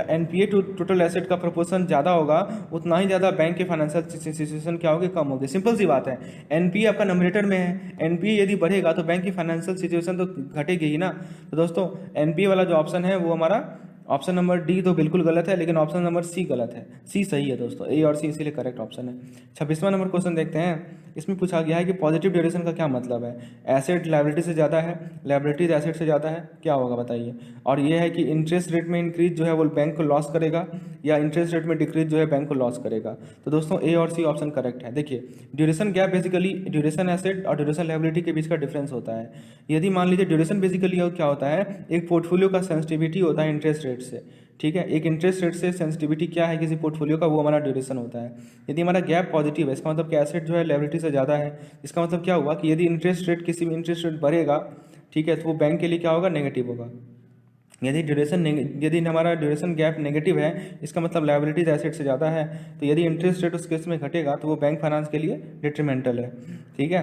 एनपीए टू टोटल एसेट का प्रोपोर्शन ज़्यादा होगा उतना ही ज़्यादा बैंक के फाइनेंशियल सिचुएशन क्या होगी? कम होगी। सिंपल सी बात है, एनपीए आपका नंबरेटर में है, एनपीए यदि बढ़ेगा तो बैंक की फाइनेंशियल सिचुएशन तो घटेगी ही ना। तो दोस्तों एनपीए वाला जो ऑप्शन है वो हमारा ऑप्शन नंबर डी तो बिल्कुल गलत है, लेकिन ऑप्शन नंबर सी गलत है। सी सही है दोस्तों, ए और सी इसीलिए करेक्ट ऑप्शन है। 26वां नंबर क्वेश्चन देखते हैं। इसमें पूछा गया है कि पॉजिटिव ड्यूरेशन का क्या मतलब है? एसेट लायबिलिटी से ज़्यादा है, लायबिलिटीज एसेट से ज़्यादा है, क्या होगा बताइए। और ये है कि इंटरेस्ट रेट में इंक्रीज जो है वो बैंक को लॉस करेगा या इंटरेस्ट रेट में डिक्रीज जो है बैंक को लॉस करेगा। तो दोस्तों ए और सी ऑप्शन करेक्ट है। देखिए duration gap basically duration asset और ड्यूरेशन लायबिलिटी के बीच का डिफरेंस होता है। यदि मान लीजिए ड्यूरेशन बेसिकली क्या होता है? एक पोर्टफोलियो का सेंसिटिविटी होता है इंटरेस्ट रेट से। ठीक है, एक इंटरेस्ट रेट से सेंसिटिविटी क्या है किसी पोर्टफोलियो का, वो हमारा ड्यूरेशन होता है। यदि हमारा गैप पॉजिटिव है इसका मतलब कि एसेट जो है लायबिलिटी से ज़्यादा है। इसका मतलब क्या हुआ कि यदि इंटरेस्ट रेट किसी भी इंटरेस्ट रेट बढ़ेगा, ठीक है, तो वो बैंक के लिए क्या होगा? नेगेटिव होगा। यदि हमारा ड्यूरेशन गैप नेगेटिव है इसका मतलब लायबिलिटीज एसेट से ज़्यादा है। तो यदि इंटरेस्ट रेट उस केस में घटेगा तो वो बैंक फाइनेंस के लिए डिट्रीमेंटल है। ठीक है,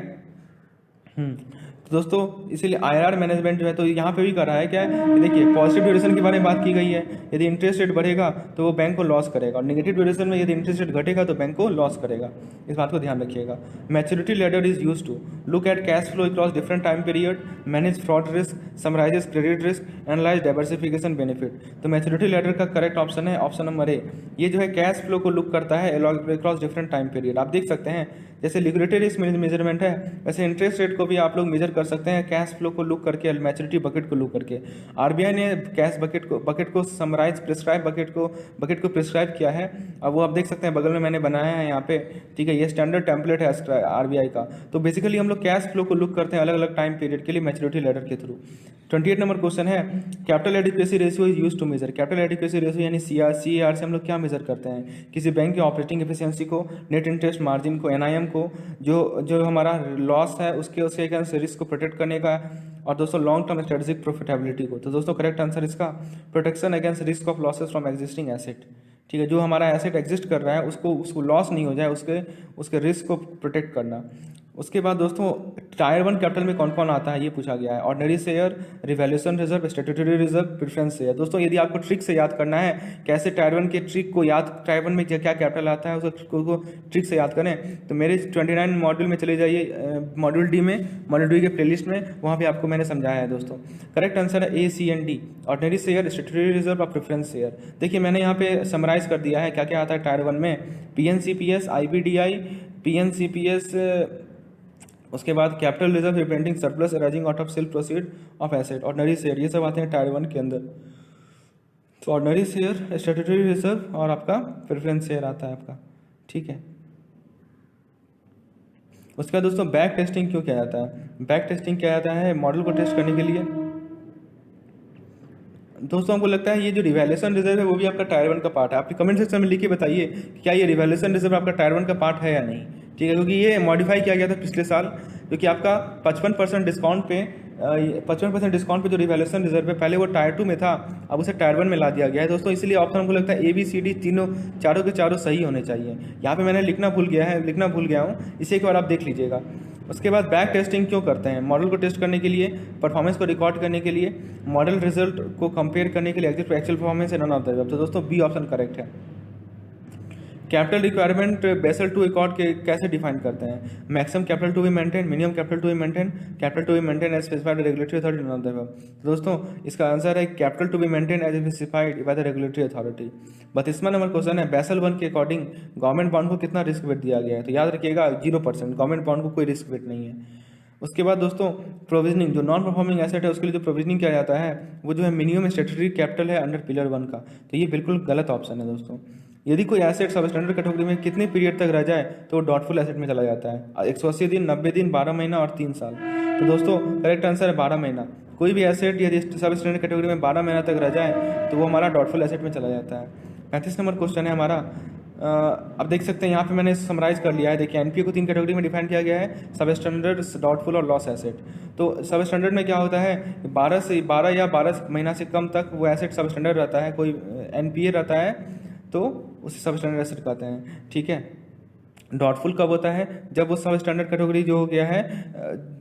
तो दोस्तों इसीलिए आईआरआर मैनेजमेंट जो है तो यहाँ पे भी कर रहा है क्या है कि देखिए पॉजिटिव ड्यूरेशन के बारे में बात की गई है। यदि इंटरेस्ट रेट बढ़ेगा तो वो बैंक को लॉस करेगा, और नेगेटिव ड्यूरेशन में यदि इंटरेस्ट रेट घटेगा तो बैंक को लॉस करेगा। इस बात को ध्यान रखिएगा। Maturity ladder is use to look at cash flow across different time period, manage fraud risk, summarises credit risk, analyse diversification benefit. तो मैच्योरिटी लैडर का करेक्ट ऑप्शन है ऑप्शन नंबर ए। ये जो है कैश फ्लो को look करता है across different time period. आप देख सकते हैं जैसे लिक्विडिटी रिस्क मेजरमेंट है वैसे इंटरेस्ट रेट को भी आप लोग मेजर कर सकते हैं कैश फ्लो को लुक करके, मैच्योरिटी बकेट को लुक करके। आरबीआई ने कैश बकेट को समराइज प्रिस्क्राइब बकेट को प्रिस्क्राइब किया है। अब वो आप देख सकते हैं बगल में मैंने बनाया है यहाँ पे। ठीक है, ये स्टैंडर्ड टेम्पलेट है आरबीआई का। तो बेसिकली हम लोग कैश फ्लो को लुक करते हैं अलग अलग टाइम पीरियड के लिए मैच्योरिटी लैडर के थ्रू। 28 नंबर क्वेश्चन है capital adequacy ratio is use to measure. Capital adequacy ratio यानी सीआर से हम लोग क्या मेजर करते हैं? किसी बैंक की ऑपरेटिंग एफिशिएंसी को, नेट इंटरेस्ट मार्जिन को, एनआईएम को, जो हमारा लॉस है उसके रिस्क को प्रोटेक्ट करने का, और दोस्तों लॉन्ग टर्म स्ट्रेटेजिक प्रॉफिटेबिलिटी को। तो दोस्तों करेक्ट आंसर इसका protection against risk of losses from existing asset. ठीक है, जो हमारा एसेट एग्जिस्ट कर रहा है उसको लॉस नहीं हो जाए उसके रिस्क को प्रोटेक्ट करना। उसके बाद दोस्तों टायर 1 कैपिटल में कौन कौन आता है ये पूछा गया है। Ordinary share, revaluation reserve, statutory reserve, preference share. दोस्तों यदि आपको ट्रिक से याद करना है कैसे टायर 1 के ट्रिक को टायर 1 में क्या कैपिटल आता है उसको ट्रिक से याद करें तो मेरे 29 मॉड्यूल में चले जाइए, मॉड्यूल डी के प्लेलिस्ट में, वहाँ पे आपको मैंने समझाया है दोस्तों। करेक्ट आंसर है A, C and D, ordinary share, statutory reserve और प्रेफरेंस शेयर। देखिए मैंने यहाँ पे समराइज कर दिया है क्या क्या आता है टायर 1 में। पीएनसीपीएस, आईबीडीआई, PNCPS, उसके बाद capital reserve representing surplus arising out of cell proceed of asset, ordinary share, ये सब आते हैं टायर 1 के अंदर। तो ऑर्डिनरी शेयर, स्टैट्यूटरी रिजर्व और आपका प्रेफरेंस शेयर आता है आपका, ठीक है। उसके बाद दोस्तों बैक टेस्टिंग क्यों किया जाता है? बैक टेस्टिंग किया जाता है मॉडल को टेस्ट करने के लिए। दोस्तों हमको लगता है ये जो रिवैल्यूएशन रिजर्व है वो भी आपका टायर 1 का पार्ट है। आपके कमेंट सेक्शन में लिख के बताइए कि क्या ये रिवैल्यूएशन रिजर्व आपका टायर 1 का पार्ट है या नहीं, ठीक है, क्योंकि ये मॉडिफाई किया गया था पिछले साल, क्योंकि आपका 55% डिस्काउंट पे 55% डिस्काउंट पे जो रिवैल्यूएशन रिजर्व है पहले वो टायर 2 में था, अब उसे टायर 1 में ला दिया गया है दोस्तों। इसलिए ऑप्शन हमको लगता है ABCD चारों के चारों सही होने चाहिए। यहाँ पे मैंने लिखना भूल गया हूँ, इसे एक बार आप देख लीजिएगा। उसके बाद बैक टेस्टिंग क्यों करते हैं? मॉडल को टेस्ट करने के लिए, परफॉर्मेंस को रिकॉर्ड करने के लिए, मॉडल रिजल्ट को कंपेयर करने के लिए, actual performance and none of the above. तो दोस्तों बी ऑप्शन करेक्ट है। Capital requirement Basel two accord के कैसे डिफाइन करते हैं? Maximum capital to be maintain, minimum capital to be maintain, capital to be maintain as specified regulatory authority, none of the above. तो दोस्तों इसका answer है capital to be maintain as specified by the regulatory authority. 32वां number question है Basel 1 के according government bond को कितना risk wait दिया गया है? तो याद रखिएगा 0%, गवर्नमेंट बॉन्ड को कोई रिस्क वेट नहीं है। उसके बाद दोस्तों प्रोविजनिंग, जो नॉन परफॉर्मिंग एसेट है उसके लिए जो प्रोविजनिंग किया जाता है वो जो है मिनिमम स्टैट्यूटरी कैपिटल है अंडर पिलर 1 का। तो ये बिल्कुल गलत ऑप्शन है दोस्तों। यदि कोई एसेट सब स्टैंडर्ड कैटेगरी में कितने पीरियड तक रह जाए तो वो डॉटफुल एसेट में चला जाता है। 180 दिन, 90 दिन, 12 महीना और 3 साल। तो दोस्तों करेक्ट आंसर है 12 महीना। कोई भी एसेट यदि सब स्टैंडर्ड कैटेगरी में 12 महीना तक रह जाए तो वो हमारा डॉटफुल एसेट में चला जाता है। 35 नंबर क्वेश्चन है हमारा। अब देख सकते हैं यहाँ पे मैंने समराइज कर लिया है। देखिए एनपीए को 3 कैटेगरी में डिफाइन किया गया है, सब स्टैंडर्ड, डॉटफुल और लॉस एसेट। तो सब स्टैंडर्ड में क्या होता है 12 या 12 महीना से कम तक वो एसेट सब स्टैंडर्ड रहता है, कोई एनपीए रहता है तो उसे सब स्टैंडर्ड एसेट कहते हैं, ठीक है। डॉटफुल कब होता है? जब वो सब स्टैंडर्ड कैटेगरी जो हो गया है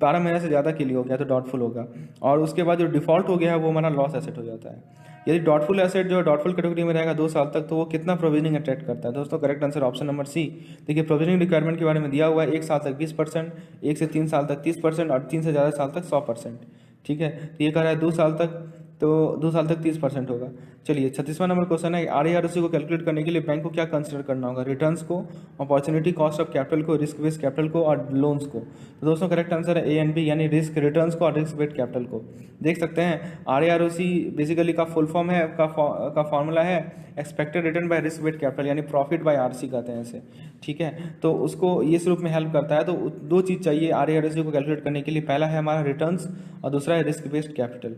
12 महीने से ज़्यादा के लिए हो गया तो डॉटफुल होगा, और उसके बाद जो डिफॉल्ट हो गया है वो हमारा लॉस एसेट हो जाता है। यदि डॉटफुल एसेट जो डॉटफुल कैटेगरी में रहेगा 2 साल तक तो वो कितना प्रोविजनिंग अट्रैक्ट करता है? दोस्तों correct answer option number C. देखिए प्रोविजनिंग रिक्वायरमेंट के बारे में दिया हुआ है 1 साल तक 20%, 1 से 3 साल तक 30% और 3 से ज़्यादा साल तक 100%, ठीक है। तो ये कह रहा है 2 साल तक, तो 2 साल तक 30% होगा। चलिए 36वां नंबर क्वेश्चन है RAROC को कैलकुलेट करने के लिए बैंक को क्या कंसिडर करना होगा? रिटर्न्स को, अपॉर्चुनिटी कॉस्ट ऑफ कैपिटल को, रिस्क बेस्ड कैपिटल को और लोन्स को। तो दोस्तों करेक्ट आंसर है A एंड B, यानी रिस्क रिटर्न्स को और रिस्क बेस्ड कैपिटल को। देख सकते हैं RAROC बेसिकली का फुल फॉर्म है, का फॉर्मूला है expected return by risk based capital, यानी प्रॉफिट बाय RC कहते हैं इसे, ठीक है। तो उसको ये इस रूप में हेल्प करता है। तो 2 चीज़ चाहिए RAROC को कैलकुलेट करने के लिए, पहला है हमारा रिटर्न्स और दूसरा है risk based capital.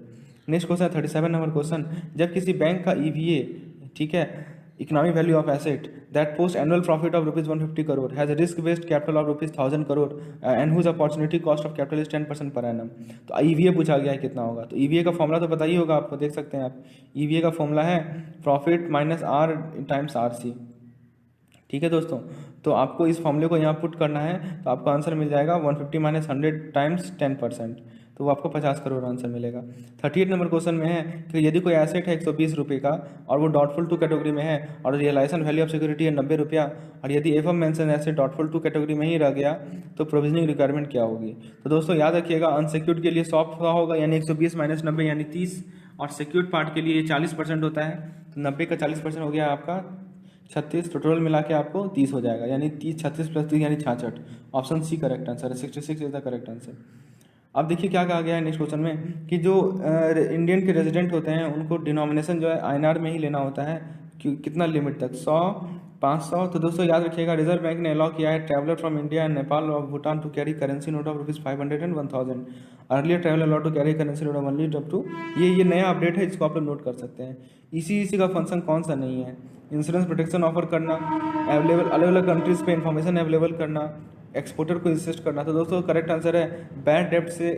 Next question 37 number question. जब किसी बैंक का EVA, ठीक है, economic value of asset that post annual profit of ₹150 crore has risk based capital of ₹1000 crore and whose opportunity cost of capital is 10% per annum. तो EVA पूछा गया है कितना होगा? तो EVA का फॉर्मूला तो पता ही होगा आपको, देख सकते हैं आप। EVA का फॉर्मूला है profit minus R times RC, ठीक है दोस्तों। तो आपको इस फॉर्मूले को यहाँ पुट करना है तो आपका आंसर मिल जाएगा 150 माइनस 100 टाइम्स 10%, तो वो आपको 50 करोड़ आंसर मिलेगा। 38 नंबर क्वेश्चन में है कि यदि कोई एसेट है 120 रुपये का और वो डॉटफुल 2 कैटेगरी में है और रियलाइजेशन वैल्यू ऑफ सिक्योरिटी है 90 रुपया, और यदि FM mention asset doubtful 2 category में ही रह गया तो प्रोविजनिंग रिक्वायरमेंट क्या होगी? तो दोस्तों याद रखिएगा अनसिक्योर्ड के लिए सॉफ्ट होगा, यानी 120 माइनस 90 यानी 30, और सिक्योर्ड पार्ट के लिए 40% होता है। तो 90 का 40% हो गया आपका 36, तो टोटल मिला के आपको 30 हो जाएगा, यानी 30 36 + 30 यानी 66। ऑप्शन सी करेक्ट आंसर है, 66 इज द करेक्ट आंसर। अब देखिए क्या कहा गया है नेक्स्ट क्वेश्चन में कि जो इंडियन के रेजिडेंट होते हैं उनको डिनोमिनेशन जो है INR में ही लेना होता है, कि कितना लिमिट तक? 100, 500। तो दोस्तों याद रखिएगा रिजर्व बैंक ने अलाउ किया है traveller from India and Nepal और Bhutan to carry currency note of ₹500 and 1000। Earlier traveller allow to carry currency note of only up to, ये नया अपडेट है, इसको आप लोग नोट कर सकते हैं। ECEC का फंक्शन कौन सा नहीं है? इंश्योरेंस प्रोटेक्शन ऑफर करना, अवेलेबल अलग अलग कंट्रीज पे इंफॉर्मेशन अवेलेबल करना, एक्सपोर्टर को असिस्ट करना। तो दोस्तों करेक्ट आंसर है बैड डेब्ट से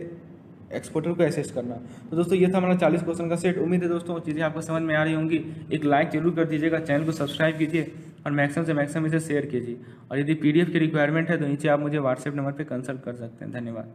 एक्सपोर्टर को असिस्ट करना। तो दोस्तों ये था हमारा 40 क्वेश्चन का सेट। उम्मीद है दोस्तों चीज़ें आपको समझ में आ रही होंगी। एक लाइक जरूर कर दीजिएगा, चैनल को सब्सक्राइब कीजिए और मैक्सिमम से मैक्सिमम इसे शेयर कीजिए। और यदि PDF की रिक्वायरमेंट है तो नीचे आप मुझे WhatsApp नंबर पर कंसल्ट कर सकते हैं। धन्यवाद।